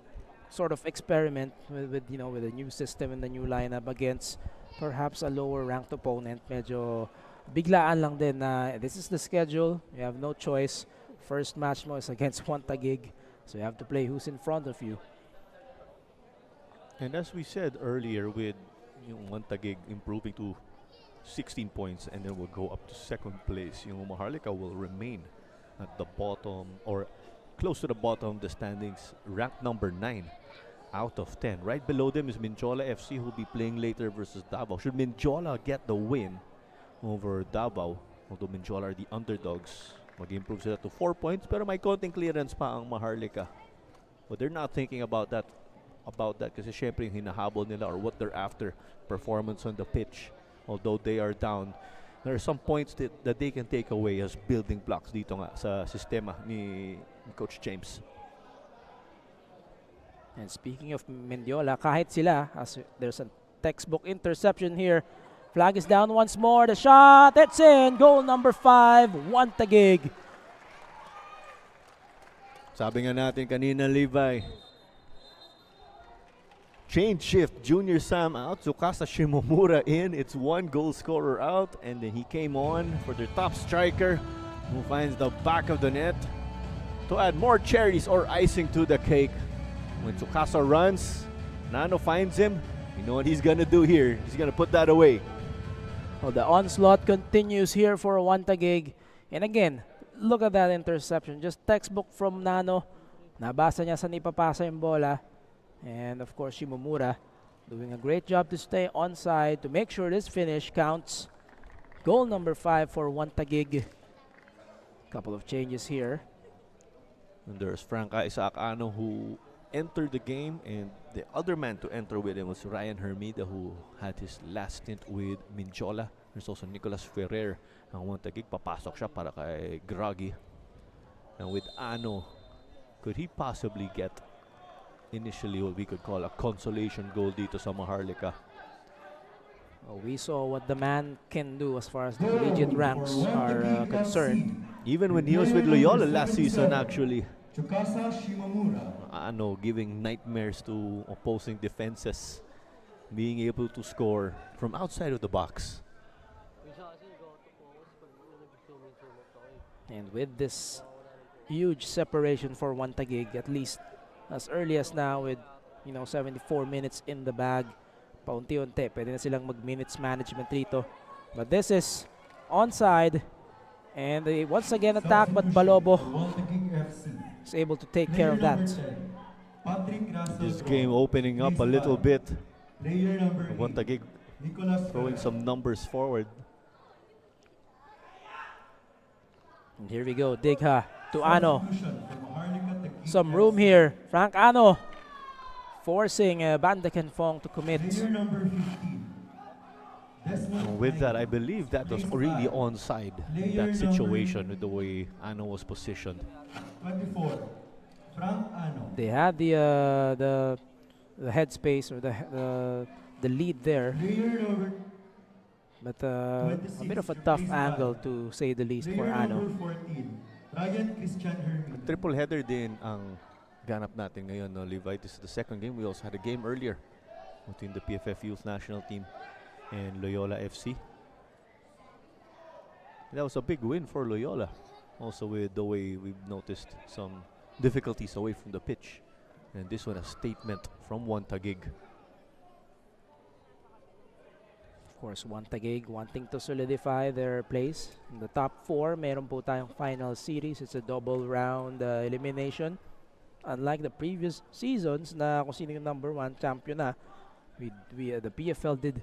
sort of experiment with a new system and the new lineup against perhaps a lower ranked opponent. Medyo biglaan lang din na this is the schedule. You have no choice. First match mo is against one Taguig, so you have to play who's in front of you. And as we said earlier, with one Taguig improving to 16 points and then will go up to second place, Maharlika will remain at the bottom or close to the bottom of the standings, ranked number 9 out of 10. Right below them is Minjola FC, who will be playing later versus Davao. Should Minjola get the win over Davao, although Minjola are the underdogs, mag-improve sila to 4 points, pero may konting clearance pa ang Maharlika. But they're not thinking about that kasi syempre yung hinahabol nila or what they're after, performance on the pitch. Although they are down, there are some points that they can take away as building blocks dito nga sa sistema ni Coach James. And speaking of Mendiola, kahit sila, as there's a textbook interception here Flag is down once more. The shot, it's in. Goal number 5, 1 Taguig. Sabi nga natin kanina, Levi, change shift, Junior Sam out, Tsukasa Shimomura in. It's 1 goal scorer out, and then he came on for their top striker, who finds the back of the net to add more cherries or icing to the cake. When Tsukasa runs, Nano finds him. You know what he's gonna do here. He's gonna put that away. Well, the onslaught continues here for 1 Taguig. And again, look at that interception. Just textbook from Nano. Nabasa niya saan ipapasa yung bola. And of course, Shimomura doing a great job to stay onside to make sure this finish counts. Goal number 5 for 1 Taguig. Couple of changes here. And there's Franca Isaacano, who entered the game, and the other man to enter with him was Ryan Hermida, who had his last stint with Minjola. There's also Nicolas Ferrer. Ang 1 Taguig, papasok siya para kay Groggy. And with Ano, could he possibly get initially what we could call a consolation goal dito sa Maharlika? Well, we saw what the man can do as far as the collegiate ranks are concerned. Even when he was with Loyola last season, actually. Tsukasa Shimomura. Ano, giving nightmares to opposing defenses, being able to score from outside of the box. And with this huge separation for 1 Taguig, at least as early as now with 74 minutes in the bag, paunti-unti, pwede na silang mag-minutes management rito. But this is onside, and they once again attack, but Balobo is able to take care of that. This game opening up a little bit. Player number 8. 1 Taguig throwing some numbers forward. And here we go, Digha to Ano. Some room here. Frank Ano forcing Bandaken Fong to commit. Player number 15. With that, I believe that was really onside, that situation with the way Ano was positioned. 24. Frank Ano. They had the headspace or the lead there, Player number but a bit of a tough angle to say the least for Player Ano. number 14. Ryan Christian Hermin. Triple header din ang ganap natin ngayon, no, Levi. This is the second game. We also had a game earlier between the PFF Youth National Team and Loyola FC. That was a big win for Loyola. Also with the way we've noticed some difficulties away from the pitch. And this one a statement from 1 Taguig. Of course, 1 Taguig wanting to solidify their place in the top 4. Meron po tayong final series. It's a double round elimination. Unlike the previous seasons na kung sino yung number 1 champion na, the PFL did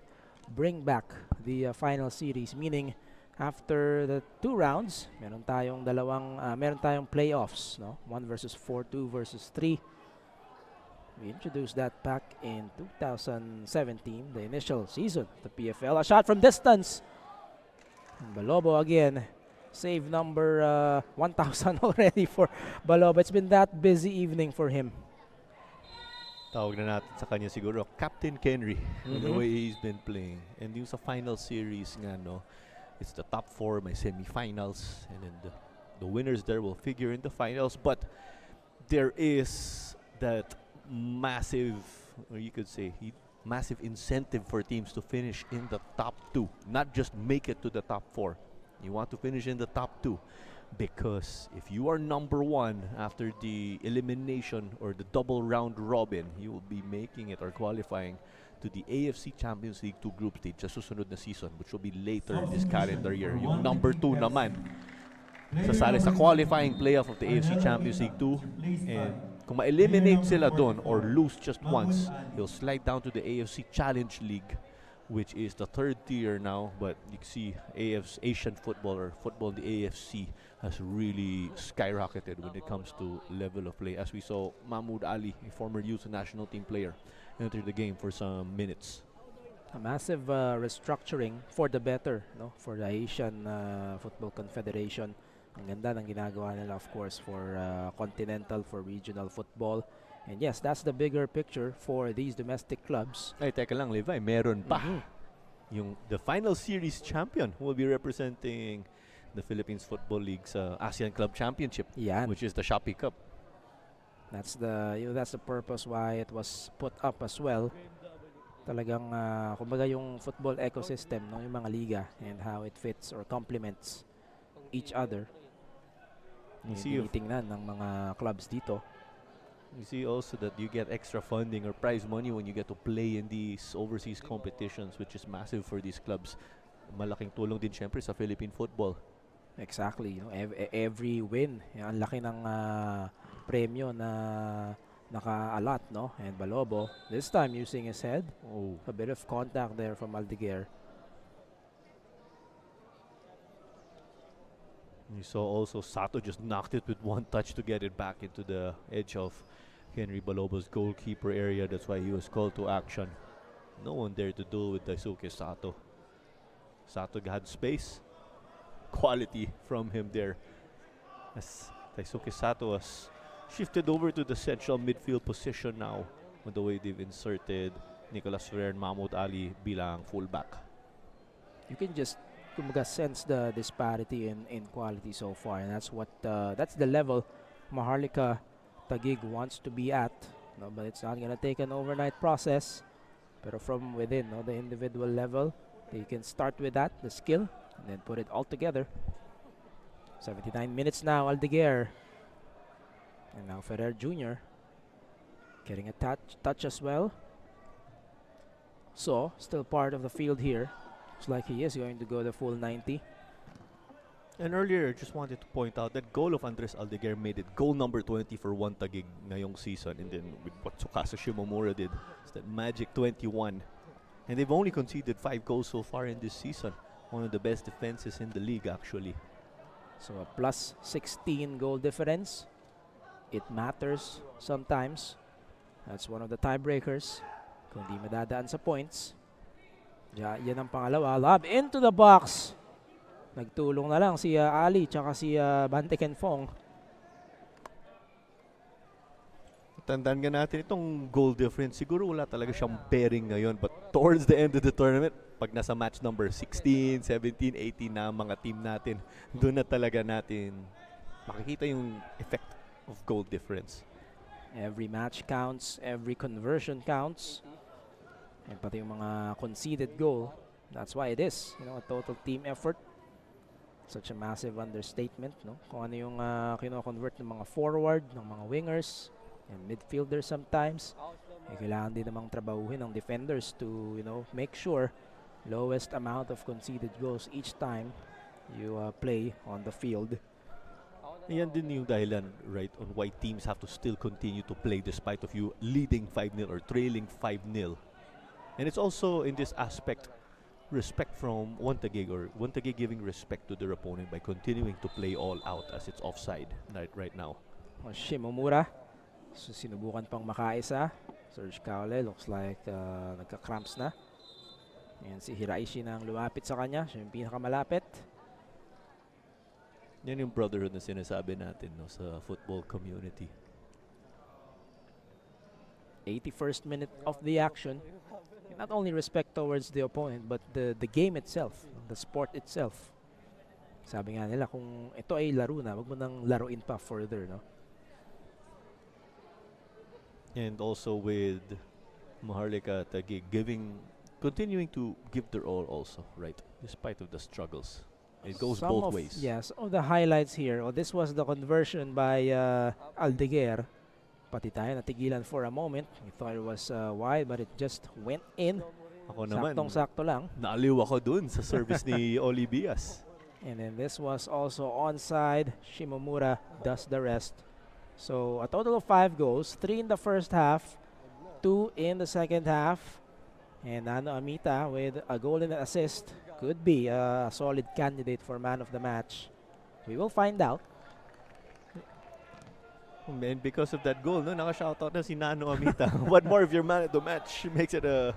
bring back the final series, meaning after the 2 rounds, meron tayong playoffs, no? 1 versus 4, 2 versus 3. We introduced that back in 2017, the initial season, the PFL. A shot from distance. And Balobo again, save number 1,000 already for Balobo. It's been that busy evening for him. Tawag na natin sa kanya siguro, Captain Kenry, the way he's been playing. And yung sa final series nga, no, it's the top 4, may semifinals, and then the winners there will figure in the finals. But there is that massive, or you could say, massive incentive for teams to finish in the top 2, not just make it to the top 4. You want to finish in the top 2 because if you are number 1 after the elimination or the double round robin, you will be making it or qualifying to the AFC Champions League 2 group stage sa susunod na season, which will be later this calendar year. Yung number 2 naman sasali sa qualifying playoff of the AFC Champions League 2, and kung ma-eliminate sila doon or lose just once, he'll slide down to the AFC Challenge League, which is the 3rd tier now. But you can see Asian football or football in the AFC has really skyrocketed when it comes to level of play. As we saw Mahmoud Ali, a former youth national team player, enter the game for some minutes. A massive restructuring for the better, no, for the Asian Football Confederation. Ang ganda ng ginagawa nila, of course, for continental, for regional football. And yes, that's the bigger picture for these domestic clubs. Ay, teka lang, Levi, meron pa. the final series champion who will be representing the Philippines Football League's ASEAN Club Championship, Yan. which is the Shopee Cup. That's the purpose why it was put up as well. Talagang kumbaga yung football ecosystem ng yung mga liga and how it fits or complements each other. You Yung see, tinitingnan ng mga clubs dito. you see also that you get extra funding or prize money when you get to play in these overseas competitions, which is massive for these clubs. Malaking tulong din syempre sa Philippine football. Exactly. You know, every win, ang laki ng premyo na naka-allot, no? And Balobo, this time using his head. Oh, A bit of contact there from Aldeguer. you saw also Sato just knocked it with one touch to get it back into the edge of Henry Balobo's goalkeeper area. That's why he was called to action. No one there to deal with Daisuke Sato. Sato had space. Quality from him there. As Daisuke Sato has shifted over to the central midfield position now with the way they've inserted Nicolas Ferrer and Mahmoud Ali bilang fullback. You can just kumbaga sense the disparity in quality so far, and that's the level Maharlika Taguig wants to be at. No, but it's not gonna take an overnight process. Pero from within, no, the individual level, they can start with that, the skill, and then put it all together. 79 minutes now, Aldeguer. And now Ferrer Jr. getting a touch as well. So, still part of the field here. Looks like he is going to go the full 90. And earlier, I just wanted to point out that goal of Andres Aldeguer made it goal number 20 for one Taguig ngayong season. And then with what Tsukasa Shimomura did, it's that magic 21. And they've only conceded 5 goals so far in this season. One of the best defenses in the league, actually. So a plus 16 goal difference. It matters sometimes. That's one of the tiebreakers. Kung di madadaan sa points. Yan ang pangalawa. Lob into the box. Nagtulong na lang si Ali tsaka si Bante Kenfong. Tandaan nga natin itong goal difference. Siguro wala talaga siyang bearing ngayon. But towards the end of the tournament, pag nasa match number 16, 17, 18 na ang mga team natin, doon na talaga natin makikita yung effect of goal difference. Every match counts. Every conversion counts. And pati yung mga conceded goal. That's why it is, a total team effort. Such a massive understatement, no? Kung ano yung kino-convert ng mga forward, ng mga wingers, and midfielders sometimes. Kailangan din namang trabahuhin ng defenders to, make sure lowest amount of conceded goals each time you play on the field. Yan din yung dahilan, right, on why teams have to still continue to play despite of you leading 5-0 or trailing 5-0. And it's also in this aspect respect from one Taguig giving respect to their opponent by continuing to play all out as it's offside right now. Shimomura. So sinubukan pang makaisa. Serge Caule looks like nagka-cramps na. And si Hiraishi nang lumapit sa kanya. Siya yung pinakamalapit. Yan yung brotherhood na sinasabi natin sa football community. 81st minute of the action. Not only respect towards the opponent, but the game itself, the sport itself. Sabi nga nila, kung ito ay laro na, wag mo nang laruin pa further, no? And also with Maharlika Taguig continuing to give their all also, right? Despite of the struggles. It goes both ways. Yeah, some of the highlights here. This was the conversion by Aldeguer. Pati tayo natigilan for a moment. We thought it was wide, but it just went in. Ako naman, Saktong-sakto lang. naaliw ako dun sa service ni Oli Bias. And then this was also onside. Shimomura does the rest. So a total of 5 goals. 3 in the first half. 2 in the second half. And Nano Amita with a goal and an assist. Could be a solid candidate for man of the match. We will find out. And because of that goal, naka-shoutout na si Nano Amita. What more if you're man of the match makes it a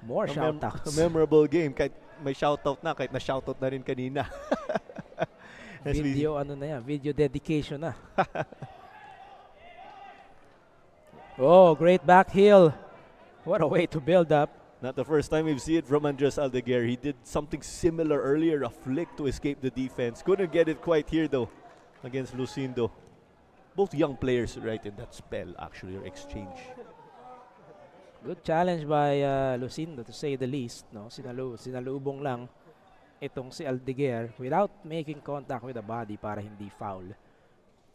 Shoutouts. memorable game. Kahit may shoutout na, kahit na-shoutout na rin kanina. Video dedication na. Oh, great back heel. What a way to build up. Not the first time we've seen it from Andres Aldeguer. He did something similar earlier, a flick to escape the defense. Couldn't get it quite here though against Lucindo. Both young players right in that spell actually, or exchange. Good challenge by Lucindo to say the least. No, sinalubong lang itong si Aldeguer without making contact with the body para hindi foul.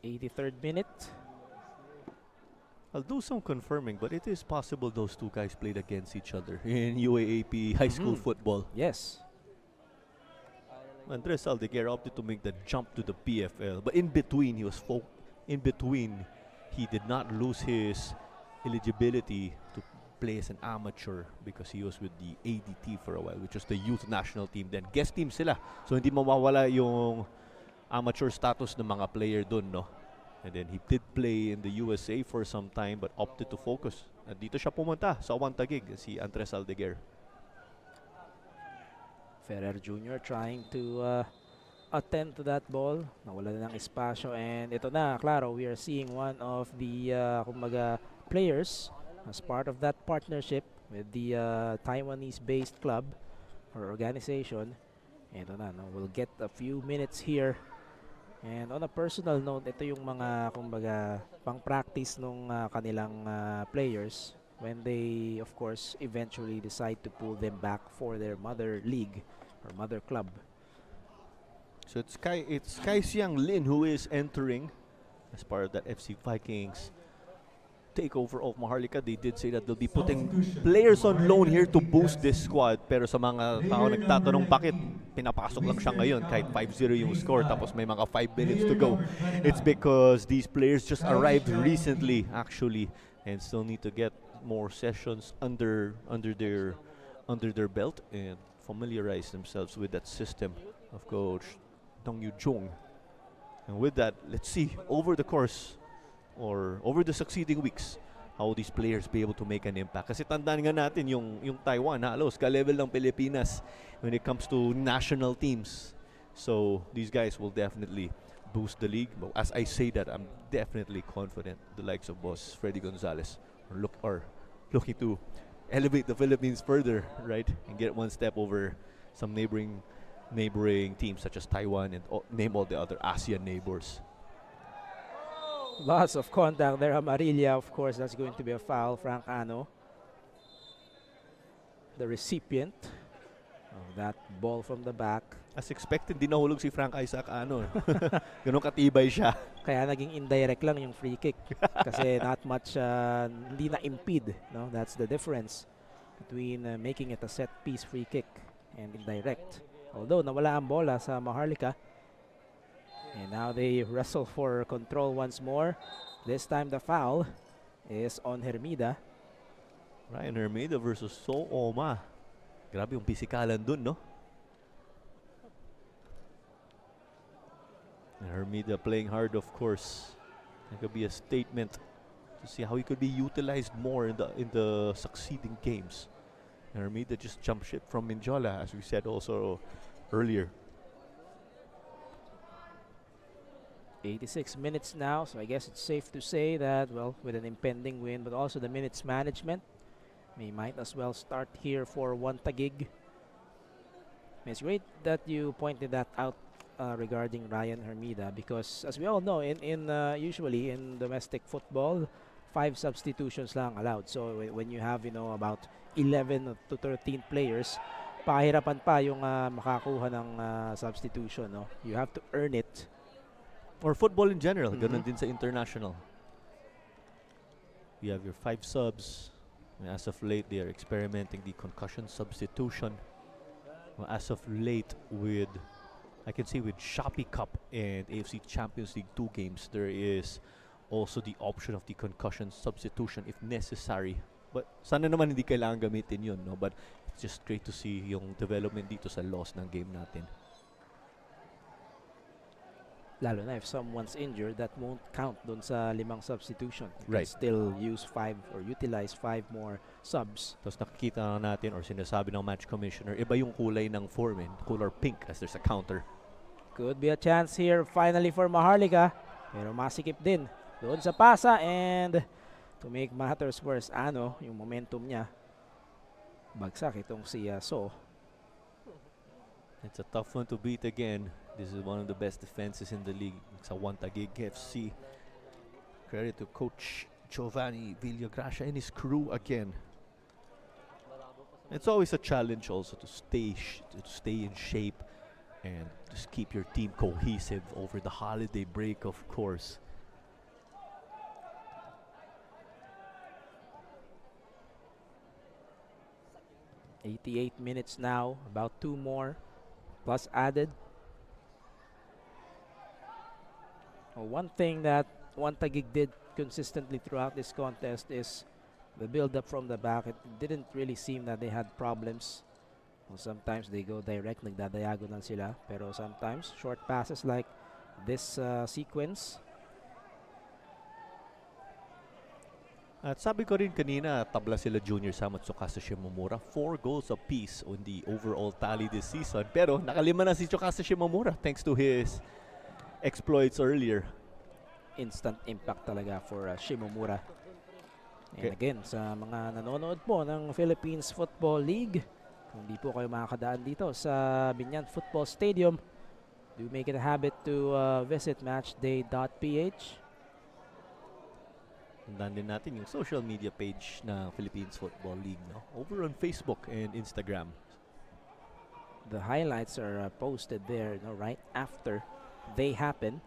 83rd minute. I'll do some confirming, but it is possible those two guys played against each other in UAAP high school football. Yes. Andres Aldeguer opted to make the jump to the PFL, but in between he did not lose his eligibility to play as an amateur because he was with the ADT for a while, which was the youth national team. Then guest team sila, so hindi mawawala yung amateur status ng mga player dun, no? And then he did play in the USA for some time but opted to focus. At dito siya pumunta sa Taguig, si Andres Aldeguer. Ferrer Jr. trying to attend to that ball. Nawala na ng espasyo, and ito na, klaro, we are seeing one of the kumbaga players as part of that partnership with the Taiwanese-based club or organization. Ito na, no? We'll get a few minutes here. And on a personal note, ito yung mga kumbaga pang-practice nung kanilang players when they, of course, eventually decide to pull them back for their mother league or mother club. So it's Kai Siang Lin who is entering as part of that FC Vikings takeover of Maharlika. They did say that they'll be putting players on loan here to boost this squad. Pero sa mga tao nagtatanong bakit pinapasok lang siya ngayon kahit 5-0 yung score tapos may mga 5 minutes to go. It's because these players just arrived recently actually and still need to get more sessions under their belt and familiarize themselves with that system of Coach Dong Yu Jung. And with that, let's see over the course or over the succeeding weeks how these players be able to make an impact. Kasi tandaan nga natin yung Taiwan halos ka-level ng Pilipinas when it comes to national teams. So these guys will definitely boost the league. But as I say that, I'm definitely confident the likes of Boss Freddy Gonzalez are looking to elevate the Philippines further, right? And get one step over some neighboring teams such as Taiwan and name all the other ASEAN neighbors. Lots of contact there. Amarilla, of course, that's going to be a foul. Frank Ano, the recipient of that ball from the back. As expected, di nahulog si Frank Isaac Ano. Ganun katibay siya. Kaya naging indirect lang yung free kick. Kasi not much, hindi na impede. No? That's the difference between making it a set piece free kick and indirect. Although nawala ang bola sa Maharlika. And now they wrestle for control once more. This time the foul is on Hermida. Ryan Hermida versus So Oma. Grabe yung pisikalan dun, no? And Hermida playing hard, of course. It could be a statement to see how he could be utilized more in the succeeding games. And Hermida just jumped ship from Minjola, as we said also earlier. 86 minutes now, so I guess it's safe to say that, well, with an impending win, but also the minutes management, we might as well start here for Taguig. It's great that you pointed that out regarding Ryan Hermida, because as we all know, usually in domestic football, 5 substitutions lang allowed. So when you have about 11 to 13 players, pahirapan pa yung makakuha ng substitution. No? You have to earn it. Or football in general, ganun din sa international. You have your 5 subs. As of late, they are experimenting the concussion substitution. As of late, I can see with Shopee Cup and AFC Champions League 2 games, there is also the option of the concussion substitution if necessary. But sana naman hindi kailangan gamitin yun, no? But it's just great to see yung development dito sa laws ng game natin. Lalo na if someone's injured, that won't count dun sa 5 substitution. You Right. can still use 5 or utilize 5 more subs. Tapos nakikita natin or sinasabi ng match commissioner, iba yung kulay ng foreman, color pink as there's a counter. Could be a chance here finally for Maharlika. Pero masikip din doon sa pasa, and to make matters worse, yung momentum niya Bagsak itong si So. It's a tough one to beat again. This is one of the best defenses in the league. It's a Taguig FC. Credit to Coach Giovanni Villagracia and his crew again. It's always a challenge also to stay in shape and just keep your team cohesive over the holiday break, of course. '88 minutes now, about 2 more plus added. One thing that Taguig did consistently throughout this contest is the build-up from the back. It didn't really seem that they had problems. Sometimes they go direct, nagdadiagonal sila. Pero sometimes short passes like this sequence. At sabi ko rin kanina, tabla sila Junior Sam at Tsukasa Shimomura. 4 goals apiece on the overall tally this season. Pero nakalima na si Tsukasa Shimomura thanks to his exploits earlier. Instant impact talaga for Shimomura. And again, sa mga nanonood po ng Philippines Football League, kung di po kayo makakadaan dito sa Binyan Football Stadium, do make it a habit to visit matchday.ph. Tandaan din natin yung social media page ng Philippines Football League, no? Over on Facebook and Instagram. The highlights are posted there, right after they happen.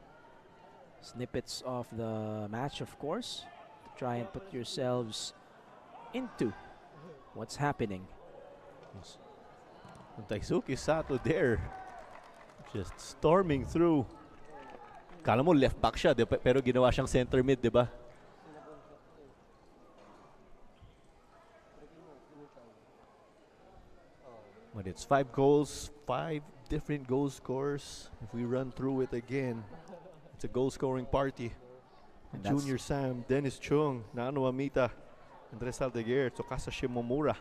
Snippets of the match, of course, to try and put yourselves into what's happening. Yes. Taisuke Sato there, just storming through. Kala mo left back siya, pero ginawa siyang center mid, di ba? But it's 5 goals, 5 different goal scores. If we run through it again, it's a goal-scoring party. Junior Sam, Dennis Chung, Nano Amita, Andres Aldeguer, Tsukasa Shimomura.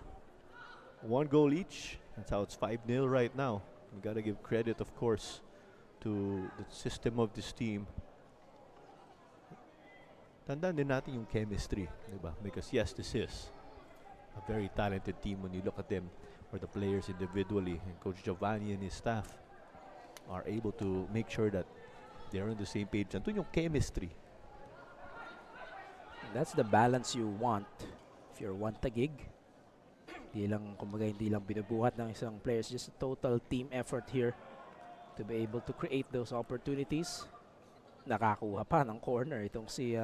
1 goal each. That's how it's 5-0 right now. We gotta give credit, of course, to the system of this team. Tandaan din natin yung chemistry, diba? Because yes, this is a very talented team when you look at them, or the players individually, and Coach Giovanni and his staff are able to make sure that they're on the same page. Andun yung chemistry. That's the balance you want if you're Taguig. Hindi lang binubuhat ng isang players, just a total team effort here to be able to create those opportunities. Nakakuha pa ng corner itong si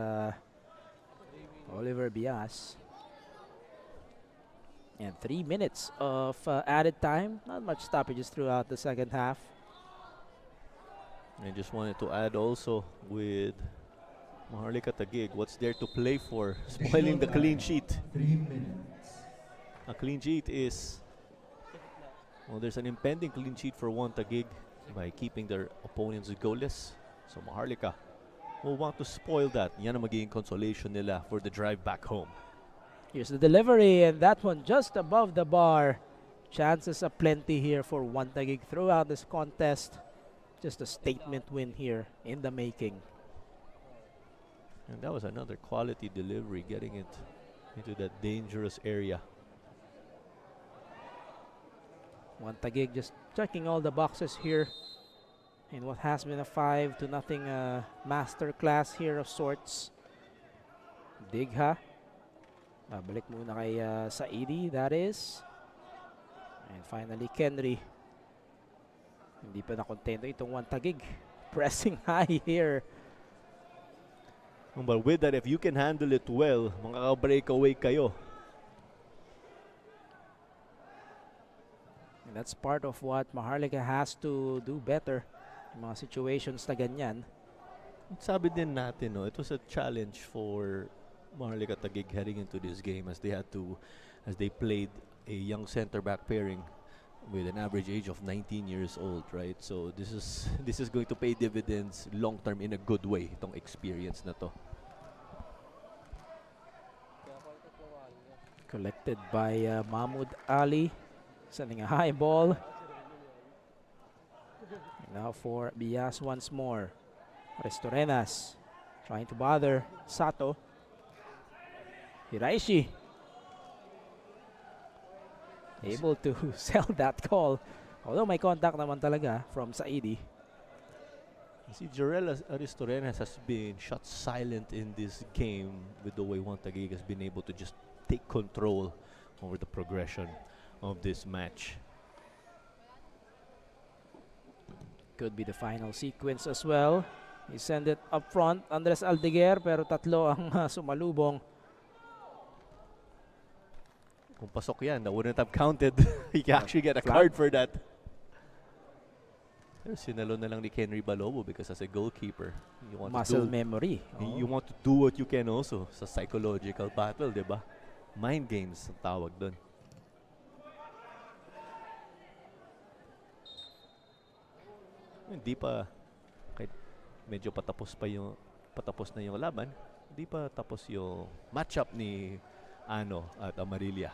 Oliver Bias. And 3 minutes of added time. Not much stoppages throughout the second half. I just wanted to add also with Maharlika Taguig, what's there to play for? Spoiling the clean sheet. 3 minutes. A clean sheet is, well, there's an impending clean sheet for Taguig by keeping their opponents goalless. So Maharlika will want to spoil that. Yan ang magiging consolation nila for the drive back home. Here's the delivery, and that one just above the bar. Chances aplenty here for Taguig throughout this contest. Just a statement win here in the making. And that was another quality delivery, getting it into that dangerous area. Taguig just checking all the boxes here in what has been a 5-0 masterclass here of sorts. Digha. Balik muna kay Saidi, that is. And finally, Kenry. Hindi pa nakontento itong Taguig. Pressing high here. But with that, if you can handle it well, makaka-breakaway kayo. And that's part of what Maharlika has to do better in mga situations na ganyan. Sabi din natin, no, it was a challenge for Maharlika Taguig heading into this game as they played a young center back pairing with an average age of 19 years old, right? So this is going to pay dividends long term in a good way, itong experience na to. Collected by Mahmoud Ali, sending a high ball. And now for Bias once more. Restorenas trying to bother Sato. Hiraishi. able to sell that call. Although may contact naman talaga from Saidi. See, Jarell Aristorenas has been shot silent in this game with the way Juan Taguig has been able to just take control over the progression of this match. Could be the final sequence as well. He send it up front, Andres Aldeguer, pero tatlo ang sumalubong. Kung pasok yan, that wouldn't have counted. He can actually get a Flag. card for that. Pero sinalo na lang ni Henry Balobo because as a goalkeeper, you want Muscle to do, memory. you want to do what you can also sa psychological battle, di ba? Mind games ang tawag doon. Hindi pa kahit medyo patapos na yung laban, hindi pa tapos yung matchup ni Ano at Amarilla.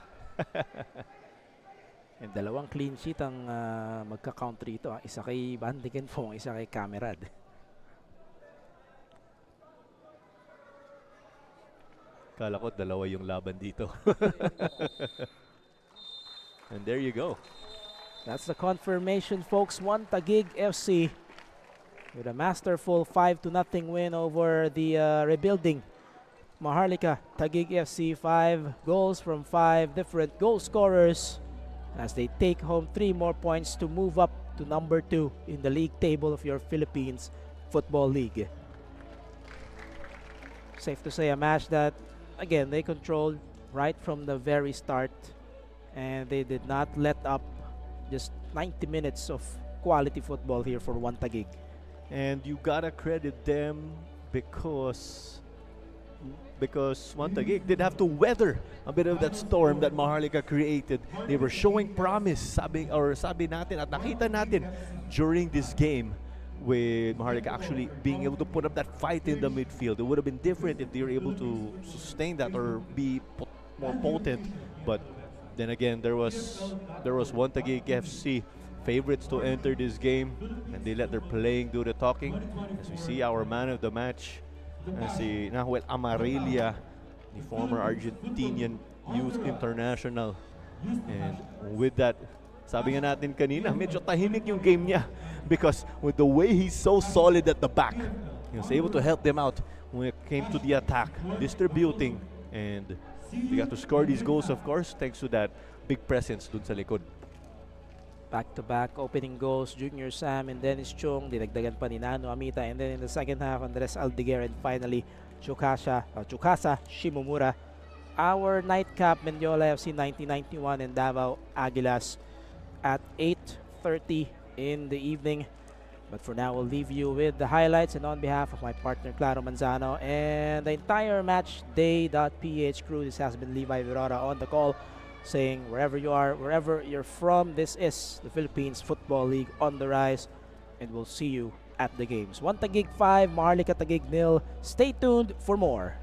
And dalawang clean sheet ang magka-count rito. Isa kay Van de Kenfong, isa kay Camerad. Kala ko dalawa yung laban dito. And there you go. That's the confirmation, folks. Juan Taguig FC with a masterful 5-0 win over the rebuilding Maharlika. Taguig FC, 5 goals from 5 different goal scorers as they take home 3 more points to move up to number 2 in the league table of your Philippines Football League. Safe to say a match that, again, they controlled right from the very start and they did not let up. Just 90 minutes of quality football here for Juan Taguig. And you gotta credit them because Juan Taguig did have to weather a bit of that storm that Maharlika created. They were showing promise, sabi natin at nakita natin during this game with Maharlika actually being able to put up that fight in the midfield. It would have been different if they were able to sustain that or be more potent, but then again, there was Juan Taguig FC favorites to enter this game, and they let their playing do the talking. As we see our man of the match, si Nahuel Amarilla, the former Argentinian youth international. And with that, sabi nga natin kanina, medyo tahimik yung game niya because with the way he's so solid at the back, he was able to help them out when it came to the attack, distributing, and they got to score these goals, of course, thanks to that big presence dun sa likod. Back-to-back opening goals, Junior Sam and Dennis Chung. Dinagdagan pa ni Nano Amita. And then in the second half, Andres Aldeguer and finally, Tsukasa Shimomura. Our nightcap, Mendiola FC 1991 and Davao Aguilas at 8:30 in the evening. But for now, we'll leave you with the highlights, and on behalf of my partner Claro Manzano and the entire Matchday.ph crew, this has been Levi Virora on the call, saying wherever you are, wherever you're from, this is the Philippines Football League on the rise, and we'll see you at the games. Juan Taguig 5, Maharlika Taguig 0. Stay tuned for more.